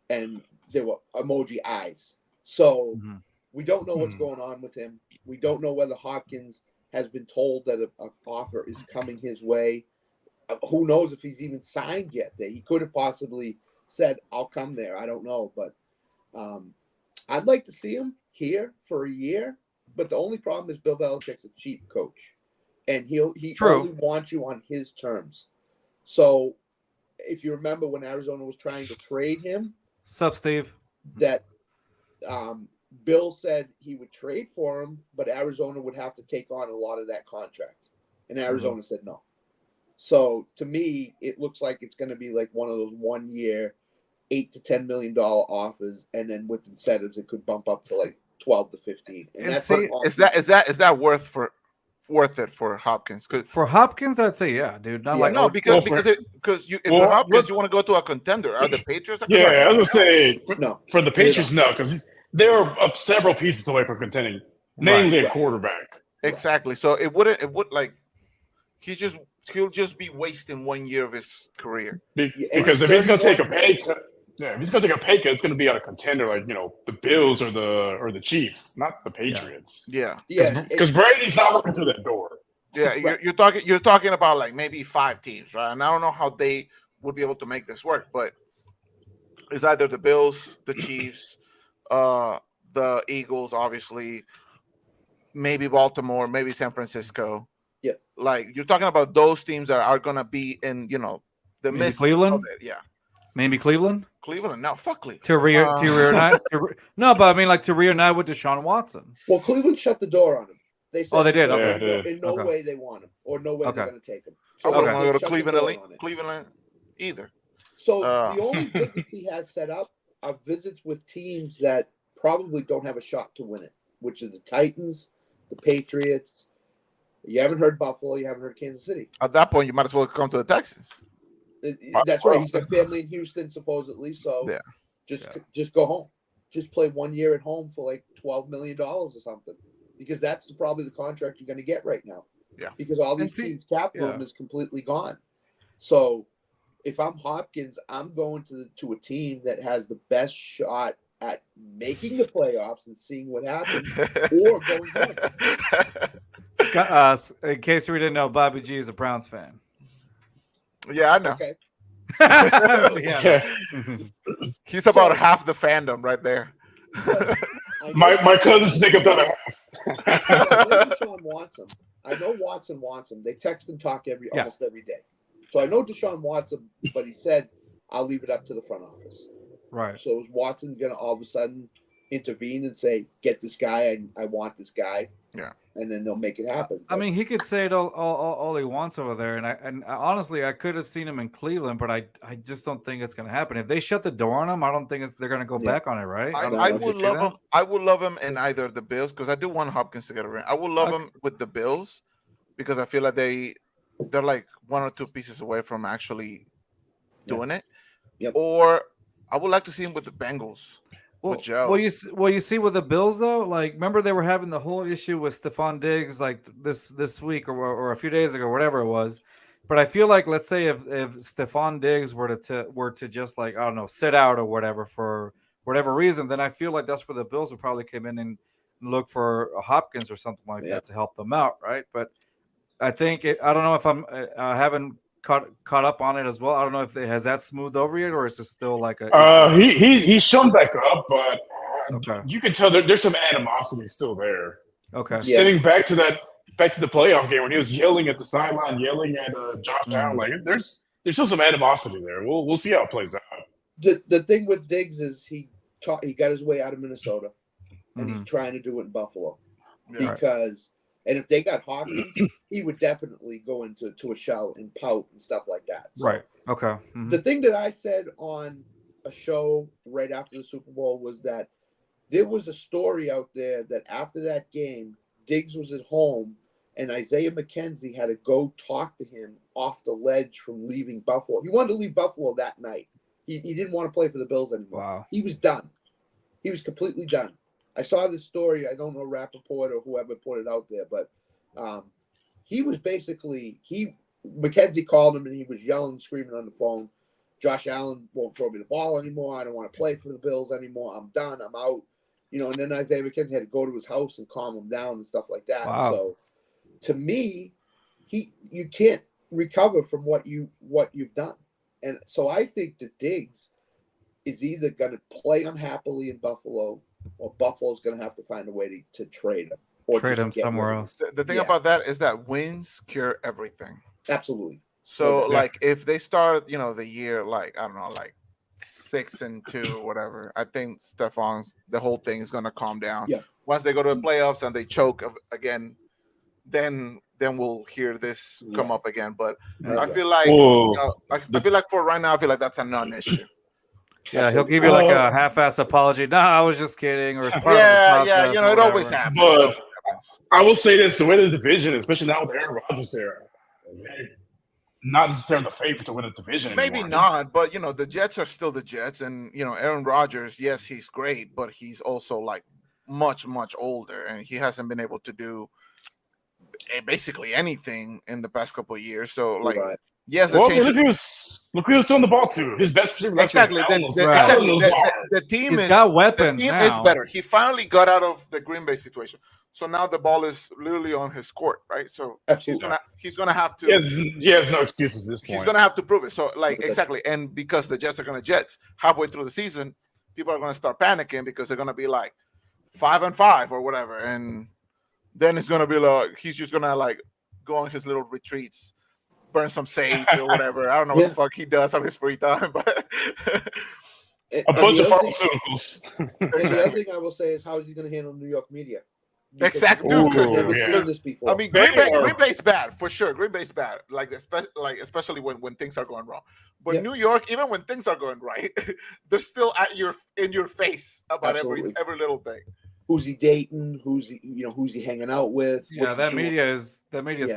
And there were emoji eyes. So we don't know what's going on with him. We don't know whether Hopkins has been told that an offer is coming his way. Who knows if he's even signed yet? He could have possibly said, I'll come there. I don't know. But I'd like to see him here for a year. But the only problem is Bill Belichick's a cheap coach. And he only wants you on his terms. So if you remember when Arizona was trying to trade him, Sup, Steve? that Bill said he would trade for him, but Arizona would have to take on a lot of that contract. And Arizona said no. So to me, it looks like it's going to be like one of those 1 year, $8 to $10 million offers, and then with incentives, it could bump up to like 12 to 15. And that's But is that worth it for Hopkins? For Hopkins, I'd say yeah, dude. Not like no, because if you're Hopkins, you want to go to a contender. Are the Patriots? Yeah, I was gonna say no. For the Patriots, no, because they're several pieces away from contending, namely a quarterback. Exactly. So it would like he'll just be wasting 1 year of his career. Because if he's going to take a pay cut, if he's going to take a pay cut, it's going to be on a contender like the Bills or the Chiefs, not the Patriots. Yeah, because Brady's not walking through that door. Yeah, you're talking about like maybe 5 teams, right? And I don't know how they would be able to make this work, but it's either the Bills, the Chiefs, the Eagles, obviously, maybe Baltimore, maybe San Francisco. Yeah, like you're talking about those teams that are gonna be in, the Maybe midst Cleveland? of it. Yeah, Maybe Cleveland Cleveland. No, fuck Cleveland. to reunite. No, but I mean like to reunite with Deshaun Watson. Well, Cleveland shut the door on him. They said, They did. Yeah, Okay. they did. In no Okay. way they want him, or no way they're Okay. going to take him. I wouldn't Okay. want to go to Shut the Cleveland, door on it. Cleveland either. So the only visits he has set up are visits with teams that probably don't have a shot to win it, which are the Titans, the Patriots. You haven't heard Buffalo. You haven't heard Kansas City. At that point, you might as well come to the Texans. That's right. He's got family in Houston, supposedly. So Yeah. just go home. Just play 1 year at home for like $12 million or something, because that's probably the contract you're going to get right now. Yeah. Because all these teams' cap room is completely gone. So if I'm Hopkins, I'm going to a team that has the best shot at making the playoffs and seeing what happens, or going home. In case we didn't know, Bobby G is a Browns fan. Yeah, I know. Okay. Yeah. He's about half the fandom right there. My cousins make up the other half. I know Deshaun wants him. I know Watson wants him. They text and talk almost every day. So I know Deshaun wants him, but he said, I'll leave it up to the front office. Right. So is Watson going to all of a sudden intervene and say, get this guy, I want this guy? Yeah. And then they'll make it happen. I mean, he could say it all he wants over there, and honestly, I could have seen him in Cleveland, but I just don't think it's going to happen. If they shut the door on him, I don't think they're going to go back on it, right? I would love him. I would love him in either the Bills, because I do want Hopkins to get a ring. I would love him with the Bills, because I feel like they're like 1 or 2 pieces away from actually doing it. Yep. Or I would like to see him with the Bengals. With Joe. Well, you see with the Bills though, like remember they were having the whole issue with Stephon Diggs like this week or a few days ago, whatever it was. But I feel like, let's say if Stephon Diggs were to just like, I don't know, sit out or whatever for whatever reason, then I feel like that's where the Bills would probably come in and look for a Hopkins or something like that to help them out, right? But I think I don't know if I haven't caught up on it as well. I don't know if has that smoothed over yet, or is it still like a he's shown back up, but okay. You can tell there's some animosity still there. Okay. Sitting back to the playoff game when he was yelling at the sideline, yelling at Josh Allen, like there's still some animosity there. We'll see how it plays out. The thing with Diggs is he got his way out of Minnesota, and he's trying to do it in Buffalo because. And if they got Hopkins, he would definitely go into a shell and pout and stuff like that. So right. Okay. Mm-hmm. The thing that I said on a show right after the Super Bowl was that there was a story out there that after that game, Diggs was at home and Isaiah McKenzie had to go talk to him off the ledge from leaving Buffalo. He wanted to leave Buffalo that night. He didn't want to play for the Bills anymore. Wow. He was done. He was completely done. I saw this story. I don't know Rappaport or whoever put it out there, but he was basically McKenzie called him and he was yelling, screaming on the phone. Josh Allen won't throw me the ball anymore. I don't want to play for the Bills anymore. I'm done. I'm out. And then Isaiah McKenzie had to go to his house and calm him down and stuff like that. Wow. So to me, you can't recover from what you've done. And so I think that Diggs is either going to play unhappily in Buffalo, or Buffalo's going to have to find a way to trade him. Or trade him somewhere else. The thing about that is that wins cure everything. Absolutely. So, like, if they start, the year, like, I don't know, like 6-2 or whatever, I think the whole thing is going to calm down. Yeah. Once they go to the playoffs and they choke again, then we'll hear this come up again. But I feel like, I feel like for right now, I feel like that's a non-issue. Yeah, he'll give you like a half-ass apology. No, I was just kidding. Or it's part of the process it always happens. But I will say this: the way the division, especially now with Aaron Rodgers there, not necessarily the favorite to win a division. Maybe anymore. not, but the Jets are still the Jets, and Aaron Rodgers, yes, he's great, but he's also like much older, and he hasn't been able to do basically anything in the past couple of years. So like, Right. yes, the Well, change. look who was throwing the ball to. His best receiver last year was Exactly. Alan Lazard. The team He's is got the weapons team now. is better. He finally got out of the Green Bay situation. So now the ball is literally on his court, right? So Absolutely. he's gonna have to He has no excuses at this he's point. gonna have to prove it. So like exactly, and because the Jets are gonna Jets halfway through the season, people are gonna start panicking because they're gonna be like 5-5 or whatever, and then it's gonna be like he's just gonna like go on his little retreats, burn some sage or whatever. I don't know what the fuck he does on his free time, but A bunch of pharmaceuticals. And the other thing I will say is, how is he going to handle New York media? Exactly, dude. because I've never seen this before. I mean, Green Bay's bad for sure. Green Bay's bad, like especially when things are going wrong. But New York, even when things are going right, they're still in your face about every little thing. Who's he dating? Who's he hanging out with? Yeah, that media is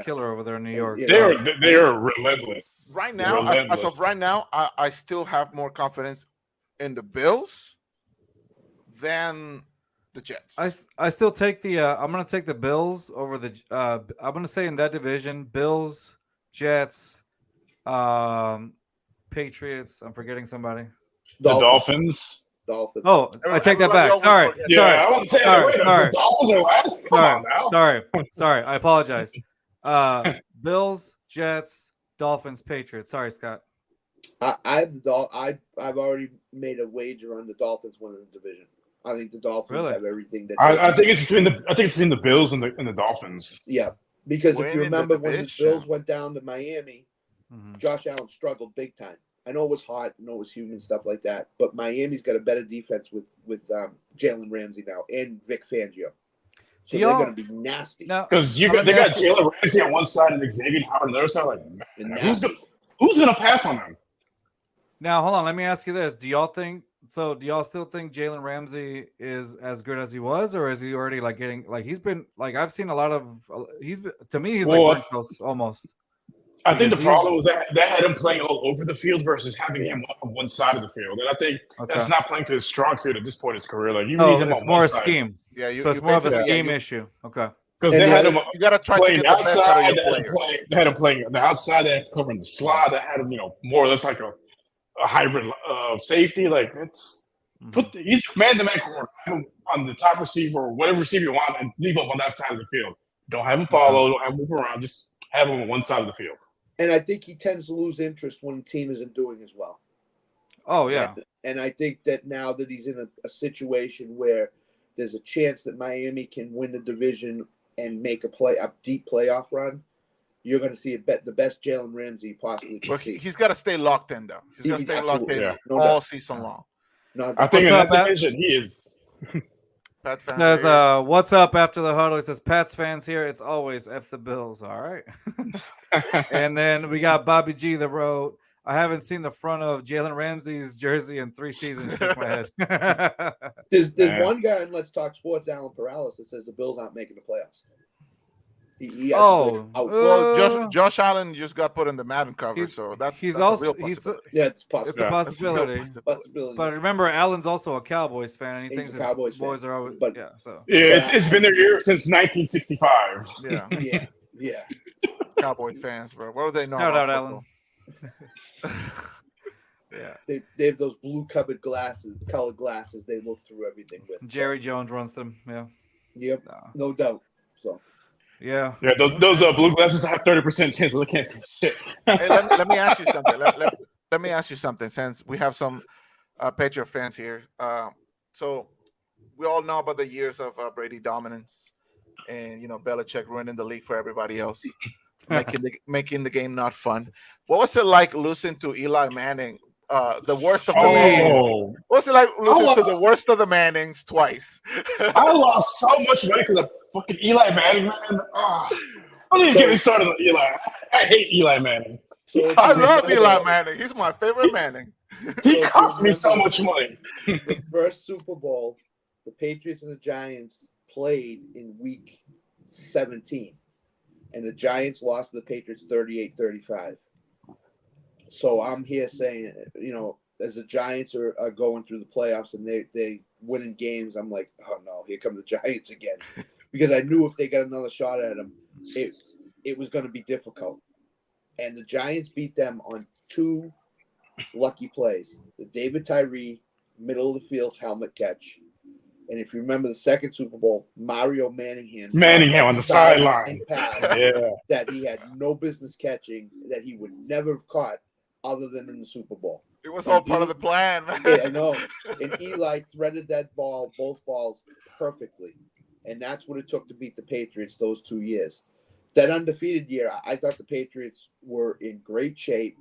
killer over there in New York. They are relentless. Right now, as of right now, I still have more confidence in the Bills than the Jets. I still take the I'm gonna take the Bills over the I'm gonna say in that division, Bills, Jets, Patriots. I'm forgetting somebody. The Dolphins. Oh, I take that back. Sorry. I want to say the Dolphins are last. Come on now. Sorry. I apologize. Bills, Jets, Dolphins, Patriots. Sorry, Scott. I've already made a wager on the Dolphins winning the division. I think the Dolphins have everything that. I think it's between the Bills and the Dolphins. Yeah, because if you remember when the Bills went down to Miami, Josh Allen struggled big time. I know it was hot, I know it was humid and stuff like that, but Miami's got a better defense with Jalen Ramsey now and Vic Fangio. So they're going to be nasty. Because they got Jalen Ramsey on one side and Xavier Howard on the other side. Like, man, who's going to pass on them? Now, hold on. Let me ask you this: do y'all still think Jalen Ramsey is as good as he was, or is he already like getting like he's been like I've seen a lot of he's like almost. I think the problem was that had him playing all over the field versus having him on one side of the field, and I think that's not playing to his strong suit at this point in his career. Like you need him it's on more one a side. scheme. Yeah, so it's more of a scheme issue. Okay. Because they had him you got to try playing to get the outside. best out of your players. They had him playing on the outside. They had him covering the slot. They had him, more or less like a hybrid safety. Like he's man-to-man corner. Have him on the top receiver or whatever receiver you want, and leave him on that side of the field. Don't have him follow. Don't have him move around. Just have him on one side of the field. And I think he tends to lose interest when the team isn't doing as well. Oh, yeah. And I think that now that he's in a situation where there's a chance that Miami can win the division and make a deep playoff run, you're going to see the best Jalen Ramsey possibly can see. He's got to stay locked in, though. He's got to stay locked in all season long. I think in that division, he is. Pat There's what's up after the huddle. It says Pats fans here. It's always F the Bills. All right. And then we got Bobby G the road. I haven't seen the front of Jalen Ramsey's jersey in 3 seasons. Shake my head. There's one guy in Let's Talk Sports, Alan Perales, that says the Bills aren't making the playoffs. Well, Josh Allen just got put in the Madden cover, so that's a real possibility. It's possible. It's a possibility. But remember, Allen's also a Cowboys fan, and he thinks his boys are always. It's been their year since 1965. Yeah. Cowboy fans, bro. What do they know? Shout out, Allen. They have those blue colored glasses. They look through everything with. Jerry Jones runs them. Yeah. Yep. No doubt. So. Yeah. Those blue glasses have 30% tint, so they can't see shit. Hey, let me ask you something. Let me ask you something. Since we have some Patriot fans here, so we all know about the years of Brady dominance, and Belichick running the league for everybody else, making the game not fun. What was it like losing to Eli Manning? The worst of the Mannings. What's it like losing to the worst of the Mannings twice? I lost so much money because of fucking Eli Manning, man. Don't even get me started on Eli. I hate Eli Manning. I love Eli Manning. He's my favorite Manning. He cost me so much money. The first Super Bowl, the Patriots and the Giants played in week 17, and the Giants lost to the Patriots 38-35. So I'm here saying, as the Giants are going through the playoffs and they winning games, I'm like, oh no, here come the Giants again. Because I knew if they got another shot at them, it was going to be difficult. And the Giants beat them on 2 lucky plays. The David Tyree middle of the field helmet catch. And if you remember the second Super Bowl, Mario Manningham on the sideline. Pass that he had no business catching, that he would never have caught other than in the Super Bowl. It was all part of the plan. Yeah, I know. And Eli threaded that ball, both balls, perfectly. And that's what it took to beat the Patriots those 2 years. That undefeated year, I thought the Patriots were in great shape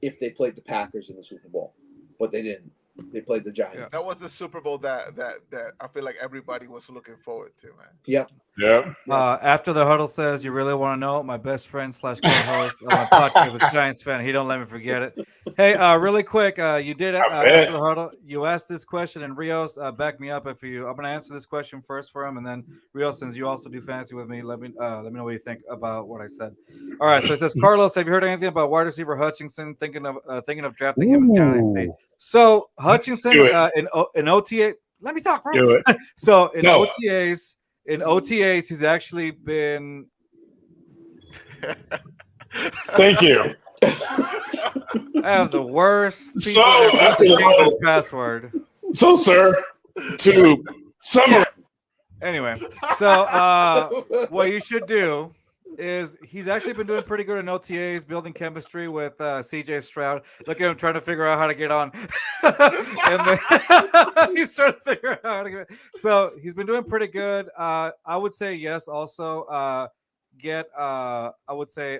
if they played the Packers in the Super Bowl. But they didn't. They played the Giants. Yeah. That was the Super Bowl that I feel like everybody was looking forward to, man. Yep. Yeah. After the huddle says, you really want to know, my best friend / co-host of my podcast is a Giants fan. He don't let me forget it. Hey, really quick, you did after the huddle. You asked this question, and Rios, back me up if you. I'm gonna answer this question first for him, and then Rios, since you also do fantasy with me, let me know what you think about what I said. All right, so it says, Carlos, have you heard anything about wide receiver Hutchinson? Thinking of drafting him in Dynasty. So Hutchinson in OTA. Let me talk, bro. Do it. So in OTAs, he's actually been. Thank you. I have the worst people So, that change his password. So, sir, to summarize. Anyway, so what you should do is he's actually been doing pretty good in OTAs, building chemistry with CJ Stroud. Look at him trying to figure out how to get on. And then, he's trying to figure out how to get. So he's been doing pretty good. I would say yes. Also, I would say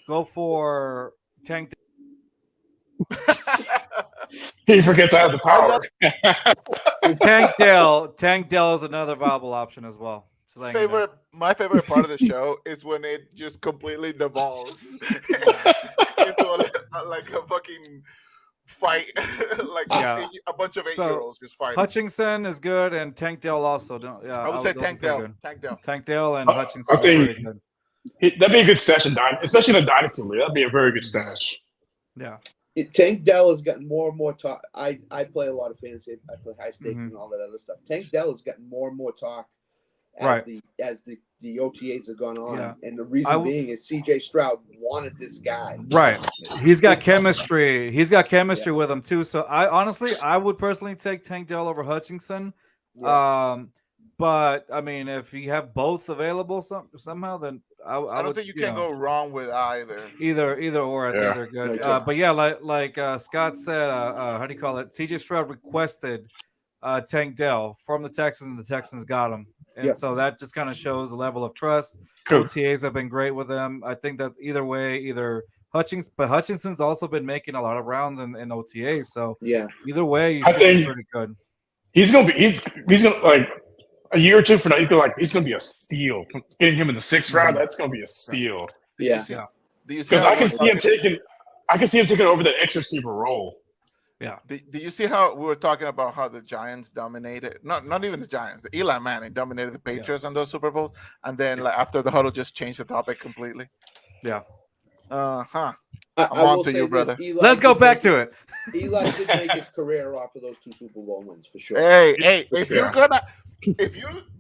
go for Tank. He forgets I have the power. Tank Dell is another viable option as well. My favorite part of the show is when it just completely devolves into a fucking fight, a bunch of 8-year-olds just fighting. Hutchinson is good, and Tank Dell also. I would say Tank Dell. Tank Dell and Hutchinson. I think that'd be a good stash in Dynasty, especially in the Dynasty League. That'd be a very good stash. Yeah. Tank Dell has gotten more and more talk. I play a lot of fantasy. I play high stakes and all that other stuff. Tank Dell has gotten more and more talk as the OTAs have gone on. Yeah. And the reason being is CJ Stroud wanted this guy. Right. He's got chemistry. He's got chemistry with him too. So I would personally take Tank Dell over Hutchinson. Yeah. But I mean, if you have both available somehow, then I don't think you can go wrong with either. Either or, I think they're good. But yeah, like Scott said, how do you call it? CJ Stroud requested Tank Dell from the Texans, and the Texans got him. And so that just kind of shows the level of trust. Cool. OTAs have been great with them. I think that either Hutchinson's also been making a lot of rounds in OTAs. So either way, you should be pretty good. He's gonna like a year or two from now. He's gonna be a steal. Getting him in the 6th round, that's gonna be a steal. Yeah. Because I can see him taking over the X receiver role. Yeah. Do you see how we were talking about how the Giants dominated? Not even the Giants. The Eli Manning dominated the Patriots on those Super Bowls, and then after the huddle, just changed the topic completely. Yeah. I'm on to you, brother. Let's go back to it. Eli did make his career off of those 2 Super Bowl wins for sure. Hey, if you're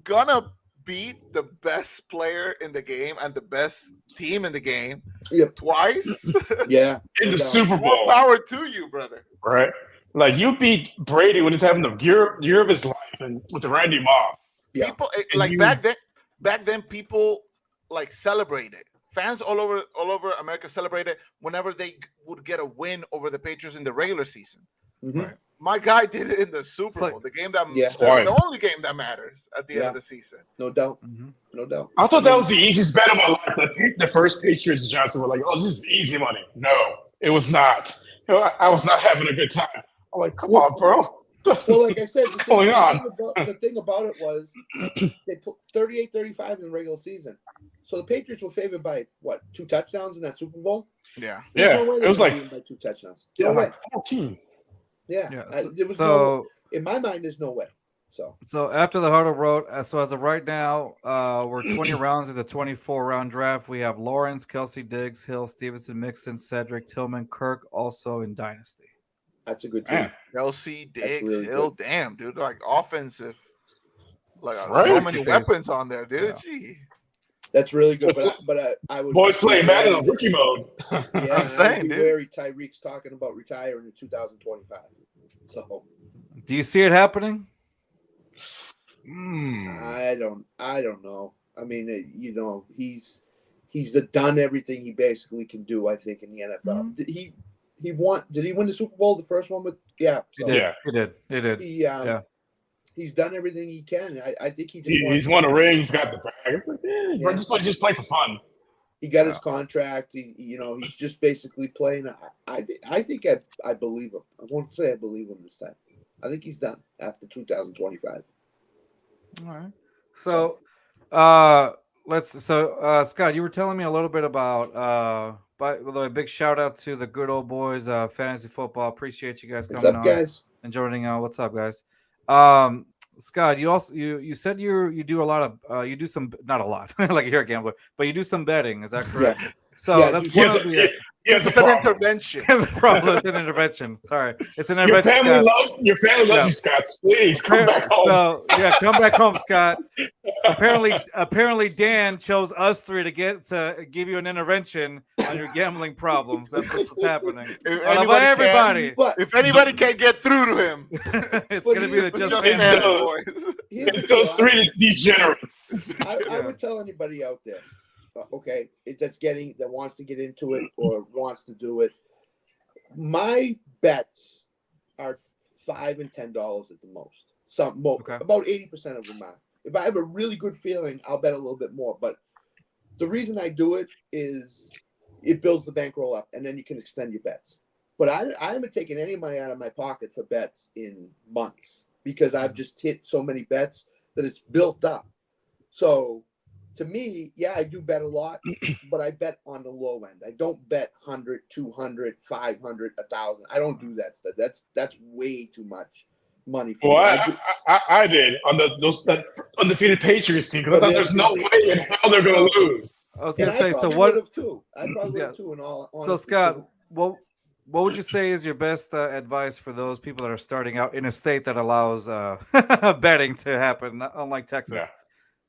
gonna beat the best player in the game and the best team in the game twice, in the Super Bowl, more power to you, brother. Right, like you beat Brady when he's having the year of his life, and with the Randy Moss. Yeah. People back then, people like celebrated. Fans all over America celebrated whenever they would get a win over the Patriots in the regular season. Mm-hmm. Right. My guy did it in the Super Bowl, the game the only game that matters at the end of the season. No doubt. No doubt. I thought that was the easiest bet of my life. The first Patriots Johnson were like, "Oh, this is easy money." No, it was not. I was not having a good time. I'm like, "Come on, bro." Well, like I said, what's going on? The thing about it was they put 38-35 in the regular season. So the Patriots were favored by 2 touchdowns in that Super Bowl? Yeah. It was like by 2 touchdowns. Yeah, like 14. Yeah. There was in my mind, there's no way. So after the huddle wrote, so as of right now, we're 20 rounds in the 24-round draft. We have Lawrence, Kelsey, Diggs, Hill, Stevenson, Mixon, Cedric, Tillman, Kirk, also in Dynasty. That's a good team. Kelsey, Diggs, really Hill, good. Damn, dude, like offensive, like right? so many weapons on there, dude. Yeah. Gee. That's really good. But I would. Boys playing Madden on rookie mode. Yeah, I'm saying, I would be dude. wary Tyreek's talking about retiring in 2025. So Do you see it happening? I don't know. I mean, he's done everything he basically can do. I think in the NFL. Did he won? Did he win the Super Bowl? The first one with So He did. He did. He's done everything he can. I think He's won a ring. He's got the bag. It's like, this place just play for fun. He got his contract. He's just basically playing. I think I believe him. I won't say I believe him this time. I think he's done after 2025. All right. So, Scott, you were telling me a little bit about. By the way, big shout out to the good old boys, fantasy football. Appreciate you guys coming What's up, on guys? and joining. What's up, guys? Scott, you also you said you do a lot of you do some, not a lot like you're a gambler, but you do some betting. Is that correct? Yeah. So Yeah, that's he one has of a- the. It's It's an intervention. It's a problem. It's an intervention. Sorry, it's an Your intervention. family Scott. loves you, Scott. Please come back home. So yeah, come back home, Scott. Apparently, Dan chose us three to give you an intervention on your gambling problems. That's what's happening. Everybody, If anybody can't get through to him, it's gonna be the it's just just fans. Fans so- boys. It's those three degenerates. I would tell anybody out there, okay, that wants to get into it or wants to do it. My bets are $5 and $10 at the most. About 80% of them are. If I have a really good feeling, I'll bet a little bit more. But the reason I do it is it builds the bankroll up, and then you can extend your bets. But I haven't taken any money out of my pocket for bets in months because I've just hit so many bets that it's built up. So to me, yeah, I do bet a lot, but I bet on the low end. I don't bet 100, 200, 500, 1,000. I don't do that stuff. That's way too much money for me. I did on that undefeated Patriots team because I thought there's no way in hell they're going to lose. I was gonna And say. I So probably what? would have too. I probably would have too. In all honesty. So Scott, what would you say is your best advice for those people that are starting out in a state that allows betting to happen, unlike Texas? Yeah.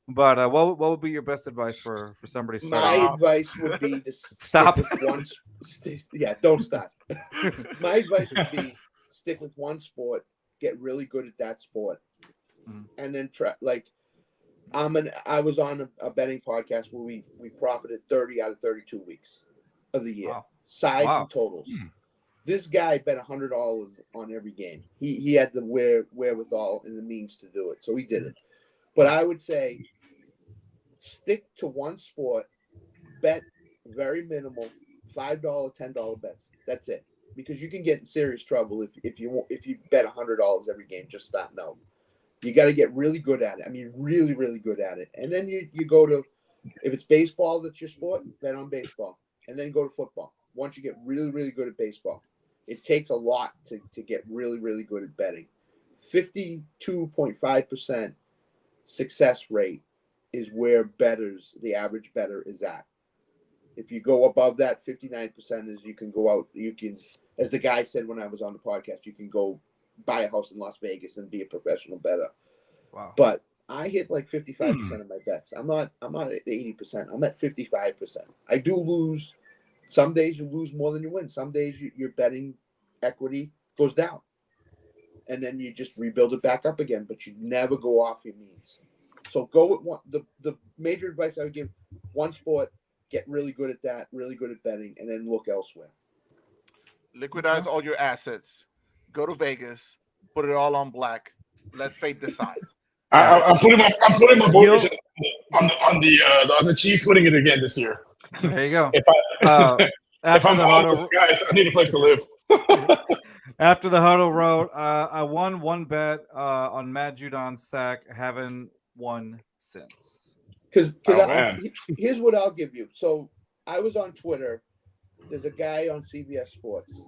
But what would be your best advice for somebody starting? My out? advice would be to Stop. Stick with one. Don't stop. My advice would be stick with one sport, get really good at that sport, and then try. Like, I was on a betting podcast where we profited 30 out of 32 weeks of the year, sides and totals. This guy bet $100 on every game. He had the wherewithal and the means to do it, so he did it. But I would say stick to one sport, bet very minimal, $5, $10 bets. That's it, because you can get in serious trouble if you bet $100 every game. Just stop. No, you got to get really good at it. I mean, really, really good at it. And then you go to, if it's baseball that's your sport, bet on baseball, and then go to football. Once you get really, really good at baseball, it takes a lot to get really, really good at betting. 52.5% success rate is where the average bettor is at. If you go above that, 59% is you can go out, as the guy said when I was on the podcast, you can go buy a house in Las Vegas and be a professional bettor. Wow. But I hit like 55% of my bets. I'm not at 80%. I'm at 55%. I do lose. Some days you lose more than you win. Some days your betting equity goes down. And then you just rebuild it back up again, but you never go off your means. So go with one. The major advice I would give: one sport, get really good at that, really good at betting, and then look elsewhere. Liquidize all your assets. Go to Vegas. Put it all on black. Let fate decide. I'm putting my mortgage on the Chiefs winning it again this year. There you go. If After I'm the all huddle, this, guys, I need a place to live. after the huddle wrote, I won one bet on Matt Judon's sack. Haven't won since. Because man. here's what I'll give you. So I was on Twitter. There's a guy on CBS Sports.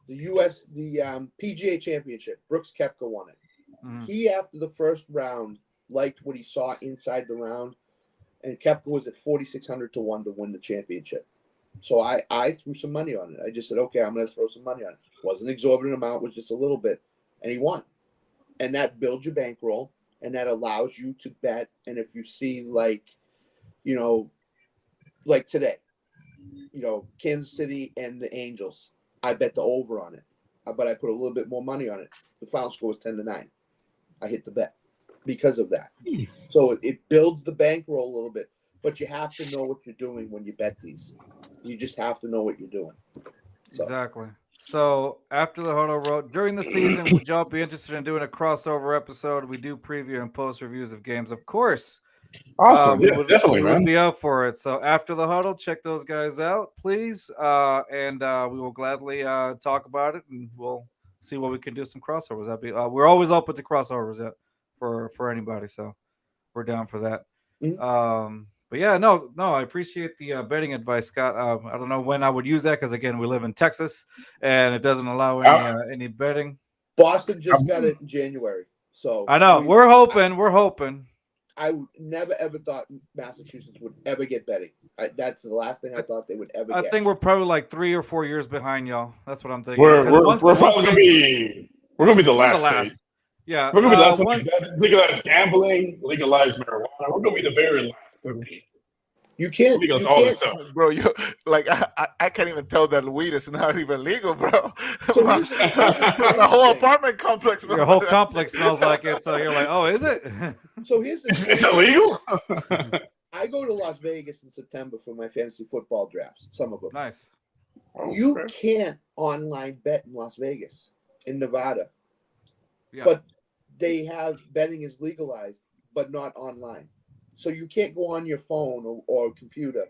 The PGA Championship. Brooks Koepka won it. He, after the first round, liked what he saw inside the round, and Koepka was at 4,600 to 1 to win the championship. So I threw some money on it. I just said, okay, I'm going to throw some money on it. Wasn't an exorbitant amount, was just a little bit, and he won. And that builds your bankroll, and that allows you to bet. And if you see, like, You know, like today, you know, Kansas City and the Angels. I bet the over on it, but I put a little bit more money on it. The final score was 10-9. I hit the bet because of that. So it builds the bankroll a little bit, but you have to know what you're doing when you bet these. You just have to know what you're doing. So. Exactly. So after the huddle wrote, during the season, would y'all be interested in doing a crossover episode? We do preview and post reviews of games, of course. Awesome. We Yeah, would, definitely, we man. would be up for it. So after the huddle, check those guys out, please. And we will gladly talk about it, and we'll see what we can do. Some crossovers. That'd be. We're always open to crossovers for anybody. So we're down for that. Mhm. But yeah, no, I appreciate the betting advice, Scott. I don't know when I would use that because again, we live in Texas and it doesn't allow any betting. Boston just got it in January, so I know we're hoping. I would never ever thought Massachusetts would ever get betting. That's the last thing I thought they would ever get. I think we're probably like 3 or 4 years behind y'all. That's what I'm thinking. We're probably gonna be the last state. Yeah, we're gonna be the last one. Legalize gambling, legalize marijuana. We're gonna be the very last. You can't legalize you all can't, this stuff, bro. You like I can't even tell that weed is not even legal, bro. So the whole apartment complex. Your whole complex smells like it. So you're like, oh, is it? So here's the Is it illegal? I go to Las Vegas in September for my fantasy football drafts. Some of them. Nice. You can't online bet in Las Vegas, in Nevada. Yeah. But they have betting is legalized, but not online. So you can't go on your phone or computer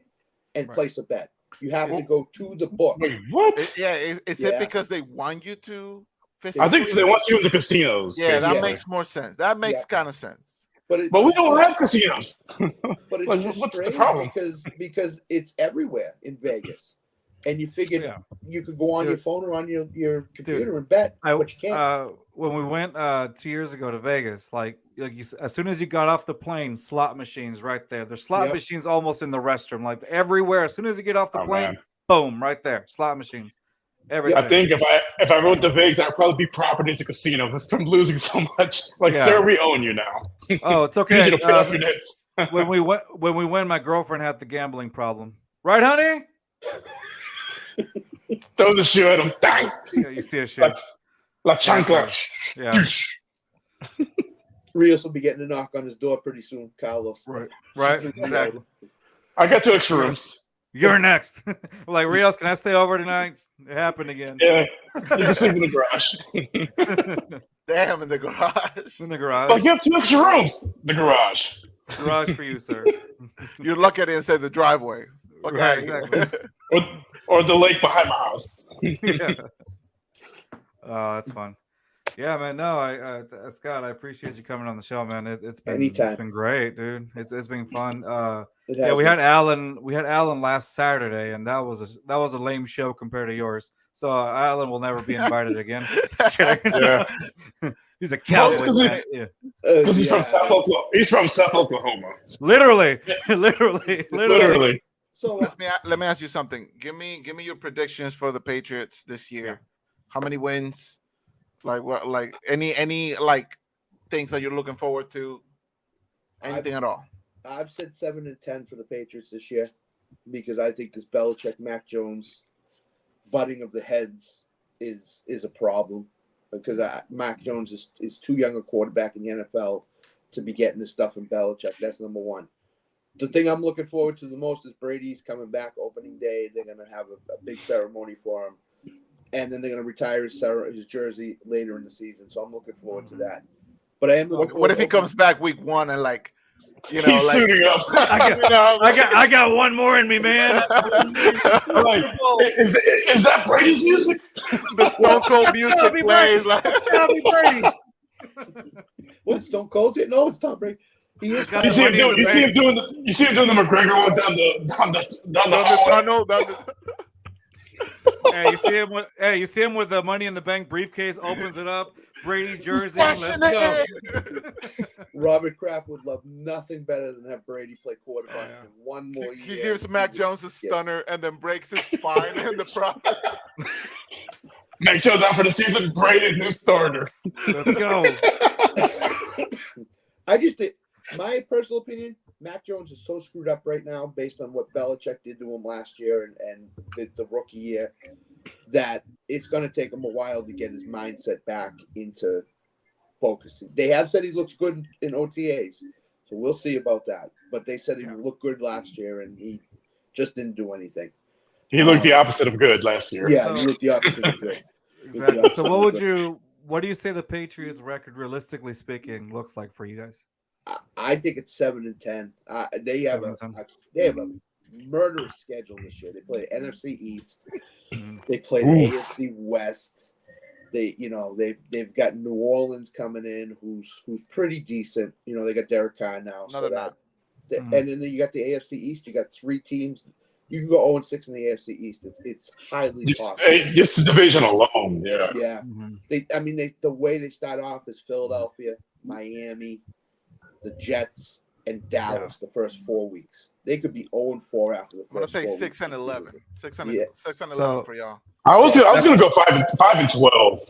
and place a bet. You have to go to the book. Wait, what? Is it because they want you to? I think they want you in the casinos. Yeah, basically. that makes more sense. That makes kind of sense. But we don't have casinos. But it's just what's the strange problem? because it's everywhere in Vegas. And you figured you could go on your phone or on your computer and bet, but you can't. When we went 2 years ago to Vegas, as soon as you got off the plane, slot machines right there. There's slot machines almost in the restroom, like everywhere. As soon as you get off the plane, boom, right there, slot machines. Everything. I think if I went to Vegas, I'd probably be property to casino from losing so much. Sir, we own you now. Oh, it's okay. You to pay off your debts. when we went, my girlfriend had the gambling problem. Right, honey? Throw the shoe at him. Yeah, you steal shit. La chancla. Yeah. Rios will be getting a knock on his door pretty soon, Carlos. Right. Exactly. I got 2 extra rooms. You're next. Like, Rios, can I stay over tonight? It happened again. Yeah. You can sleep in the garage. Damn, in the garage. In the garage. Like, you have 2 extra rooms. The garage. Garage for you, sir. You look at it and say the driveway. Okay. Right, exactly. Or the lake behind my house. Yeah. Oh, that's fun. Yeah, man. No, Scott, I appreciate you coming on the show, man. It's been great, dude. It's been fun. We had Alan last Saturday, and that was a lame show compared to yours. So Alan will never be invited again. Yeah. He's a cowboy. Because he's from South Oklahoma. He's from South Oklahoma. Literally. So let me ask you something. Give me your predictions for the Patriots this year. Yeah. How many wins? Like what? Like any like things that you're looking forward to? Anything at all? I've said 7-10 for the Patriots this year because I think this Belichick, Mac Jones butting of the heads is a problem because Mac Jones is too young a quarterback in the NFL to be getting this stuff from Belichick. That's number one. The thing I'm looking forward to the most is Brady's coming back opening day. They're going to have a big ceremony for him. And then they're going to retire his jersey later in the season. So I'm looking forward to that. But I am looking forward what if he comes back week 1 and he's suiting up. I got one more in me, man. Is that Brady's music? The Stone Cold music plays. What's Stone Cold? No, it's Tom Brady. You see him doing the McGregor one down the tunnel. Hey, you see him with the Money in the Bank briefcase. Opens it up. Brady jersey. Let's go. Robert Kraft would love nothing better than have Brady play quarterback in one more year. He gives Mac Jones a stunner and then breaks his spine in the process. Mac Jones out for the season. Brady's new starter. Let's go. I just think, my personal opinion, Mac Jones is so screwed up right now based on what Belichick did to him last year and the rookie year that it's going to take him a while to get his mindset back into focusing. They have said he looks good in OTAs, so we'll see about that. But they said he looked good last year, and he just didn't do anything. He looked the opposite of good last year. Yeah, he looked the opposite of good. Exactly. So what do you say the Patriots record, realistically speaking, looks like for you guys? I think it's 7-10. They have a murderous schedule this year. They play NFC East. They play the AFC West. They've got New Orleans coming in, who's pretty decent. They got Derek Carr now. And then you got the AFC East. You got 3 teams. You can go 0-6 in the AFC East. It's highly possible. Just the division alone, yeah. Yeah. The way they start off is Philadelphia, Miami, the Jets, and Dallas the first 4 weeks. They could be 0-4 after the first. I'm gonna say 4 6-11. weeks. 6-11 for y'all. I was gonna go 5-12.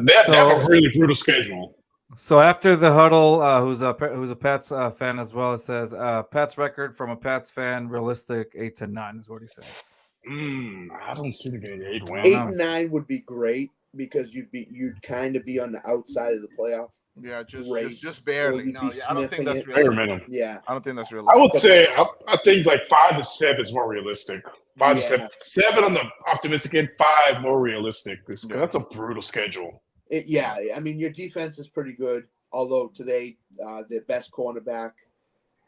They have a really brutal schedule. So after the huddle, who's a Pats fan as well, it says Pats record from a Pats fan, realistic 8-9 is what he said. I don't see the getting 8 wins. 8-9 would be great because you'd kind of be on the outside of the playoff. Yeah, just barely. No, I don't think that's Bare realistic. minimum. Yeah, I don't think that's realistic. I would say I think like 5-7 is more realistic. 5-7, 7 on the optimistic end, 5 more realistic. That's a brutal schedule. Your defense is pretty good. Although today, their best cornerback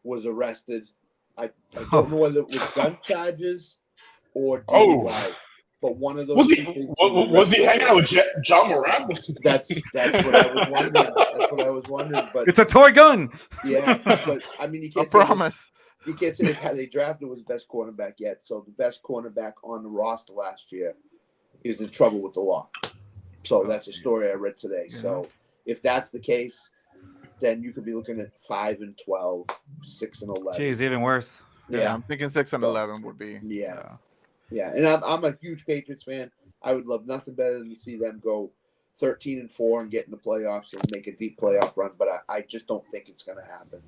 was arrested. I don't know whether it was gun charges or DUI. But one of those was he hanging out with John Moran? That's what I was wondering. But it's a toy gun. Yeah, but you can't. I promise. You can't say how they drafted was best cornerback yet. So the best cornerback on the roster last year is in trouble with the law. So that's a story I read today. Yeah. So if that's the case, then you could be looking at 5-12, 6-11. Geez, even worse. Yeah, I'm thinking 6-11 would be. Yeah. Yeah, and I'm a huge Patriots fan. I would love nothing better than to see them go 13-4 and get in the playoffs and make a deep playoff run. But I just don't think it's going to happen.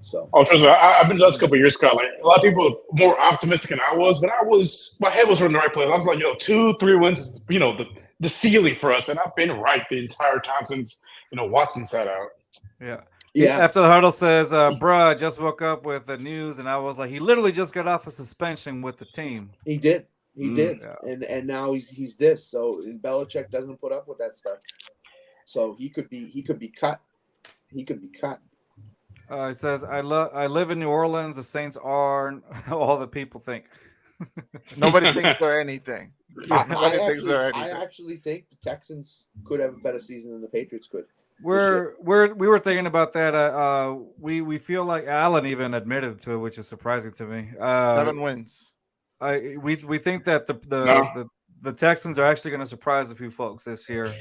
So. Trust me, I've been the last couple of years, Scott. Like a lot of people are more optimistic than I was, but my head was in the right place. I was like, 2-3 wins, the ceiling for us, and I've been right the entire time since Watson sat out. Yeah. Yeah. After the huddle says, bruh, I just woke up with the news, and I was like, he literally just got off a suspension with the team. He did. Yeah. And now he's this. So Belichick doesn't put up with that stuff. So he could be cut. He could be cut. It says, I live in New Orleans. The Saints aren't all the people think. Nobody thinks they're anything. I actually think the Texans could have a better season than the Patriots could. We were thinking about that. We feel like Allen even admitted to it, which is surprising to me. 7 wins. We think that the Texans are actually going to surprise a few folks this year.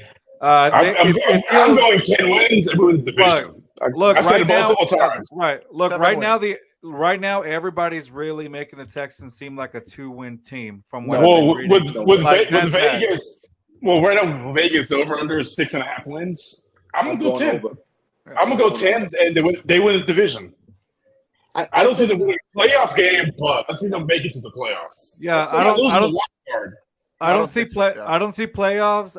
I'm going 10 wins and win the division. I've said it multiple times. Right. Look, right now, everybody's really making the Texans seem like a 2-win team. From what with Vegas. Well, right now Vegas over under 6.5 wins. I'm gonna go 10. I'm gonna go 10, and they win the division. I don't see them winning a playoff game, but I see them make it to the playoffs. Yeah, I don't see playoffs.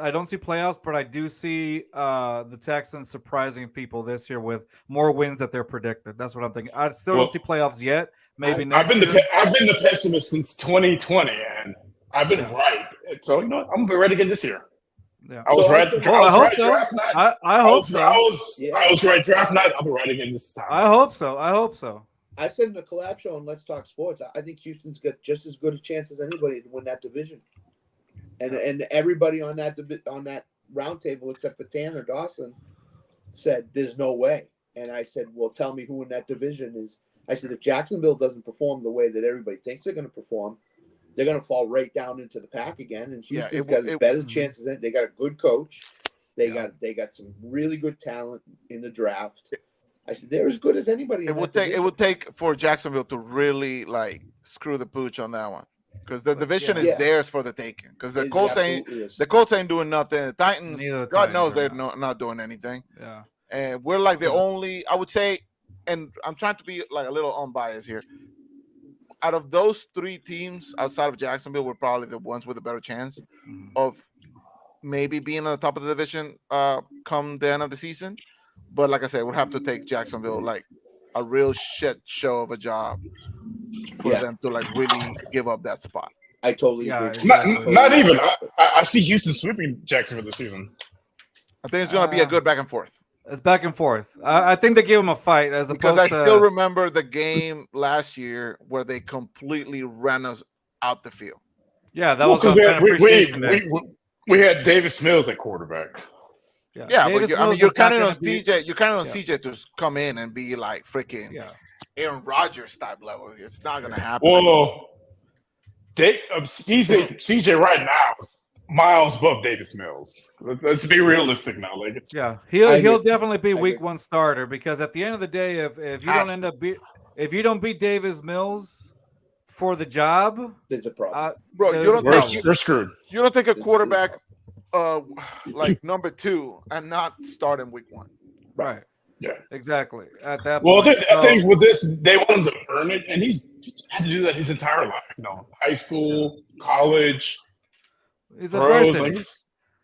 I don't see playoffs, but I do see the Texans surprising people this year with more wins that they're predicted. That's what I'm thinking. I still don't see playoffs yet. Maybe next year. I've been the pessimist since 2020, and I've been right. So I'm gonna be right again this year. Yeah. I was right. I hope so. I hope so. I was right draft night. I'll be right again this time. I hope so. I said in the collab show on Let's Talk Sports, I think Houston's got just as good a chance as anybody to win that division. And everybody on that roundtable except for Tanner Dawson said there's no way. And I said, well, tell me who in that division is. I said if Jacksonville doesn't perform the way that everybody thinks they're going to perform, they're going to fall right down into the pack again. And Houston's got as better chances. They got a good coach. They got some really good talent in the draft. I said they're as good as anybody. It would take for Jacksonville to really screw the pooch on that one, because the division is theirs for the taking. Because the Colts ain't doing nothing. The Titans, God knows they're not doing anything. Yeah, and we're like the only. I would say and I'm trying to be like a little unbiased here. Out of those three teams outside of Jacksonville, we're probably the ones with a better chance of maybe being on the top of the division come the end of the season. But like I said, we'll have to take Jacksonville like a real shit show of a job for them to like really give up that spot. I totally agree. Exactly. Not even. I see Houston sweeping Jacksonville this season. I think it's going to be a good back and forth. It's back and forth. I think they give him a fight because I still remember the game last year where they completely ran us out the field. Yeah, that was we had Davis Mills at quarterback. Yeah, but you're counting on CJ. You're counting on CJ to come in and be like freaking Aaron Rodgers type level. It's not going to happen. Whoa, CJ right now is miles above Davis Mills. Let's be realistic now. Like, he'll definitely be week one starter because at the end of the day, if you don't beat Davis Mills for the job, there's a problem, bro. You're screwed. You don't take a quarterback like number 2 and not start in week 1, right? Yeah, exactly. At that point, I think with this, they want him to earn it, and he's had to do that his entire life. High school, college. He's adversity.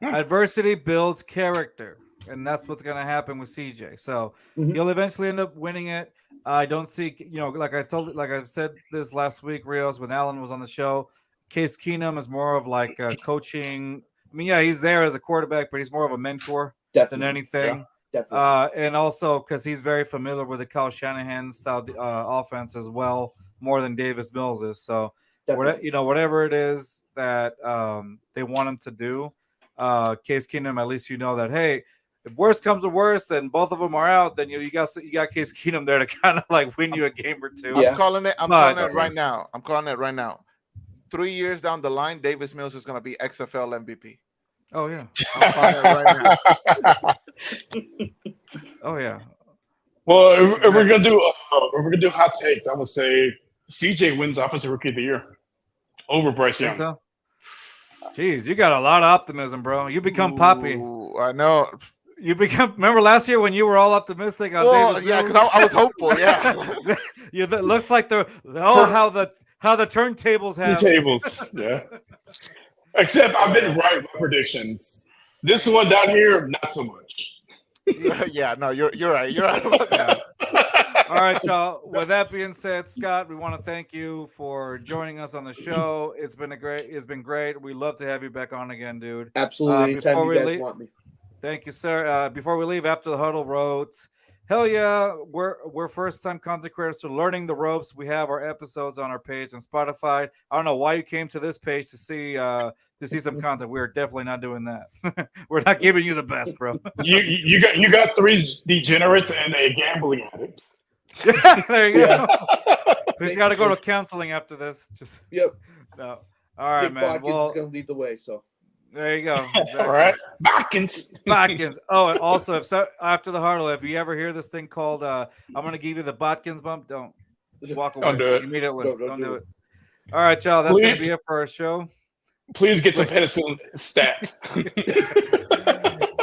Adversity builds character, and that's what's going to happen with CJ. So he'll eventually end up winning it. I don't see, like I said this last week, Rios, when Alan was on the show. Case Keenum is more of like coaching. I mean, he's there as a quarterback, but he's more of a mentor than anything. Yeah, and also because he's very familiar with the Kyle Shanahan style offense as well, more than Davis Mills is. So. Whatever it is that they want him to do, Case Keenum, at least that hey, if worst comes to worst and both of them are out, then you got Case Keenum there to kind of like win you a game or two. I'm calling it right now. I'm calling it right now. 3 years down the line, Davis Mills is going to be XFL MVP. Oh yeah, I'm calling it right now. Oh yeah. Well, if we're gonna do hot takes, I would say CJ wins Offensive Rookie of the Year over Bryce Young. So? Jeez, you got a lot of optimism, bro. You become Poppy. I know. You become. Remember last year when you were all optimistic on Davis Mills? Yeah, because I was hopeful. Yeah. It looks like how the turntables have. Turntables, yeah. Except I've been right with predictions. This one down here, not so much. Yeah, no, you're right. You're right about that. All right, y'all. With that being said, Scott, we want to thank you for joining us on the show. It's been great. We love to have you back on again, dude. Absolutely. Anytime you guys want me. Thank you, sir. Before we leave, After the Huddle wrote, hell yeah, we're first-time content creators, so learning the ropes. We have our episodes on our page on Spotify. I don't know why you came to this page to see some content. We're definitely not doing that. We're not giving you the best, bro. You got 3 degenerates and a gambling addict. Yeah, there you go. He's got to go to counseling after this. Yep. No. All right, man. Well, going to lead the way. So there you go. Exactly. All right, Botkins. Oh, and also, After the Huddle, if you ever hear this thing called "I'm going to give you the Botkins bump," don't walk away. Don't do it Immediately. Don't do it. All right, y'all. That's going to be it for our show. Please get some penicillin stat.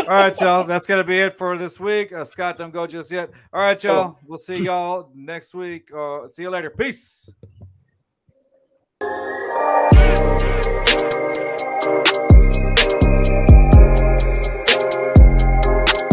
All right, y'all. That's going to be it for this week. Scott, don't go just yet. All right, y'all. We'll see y'all next week. See you later. Peace.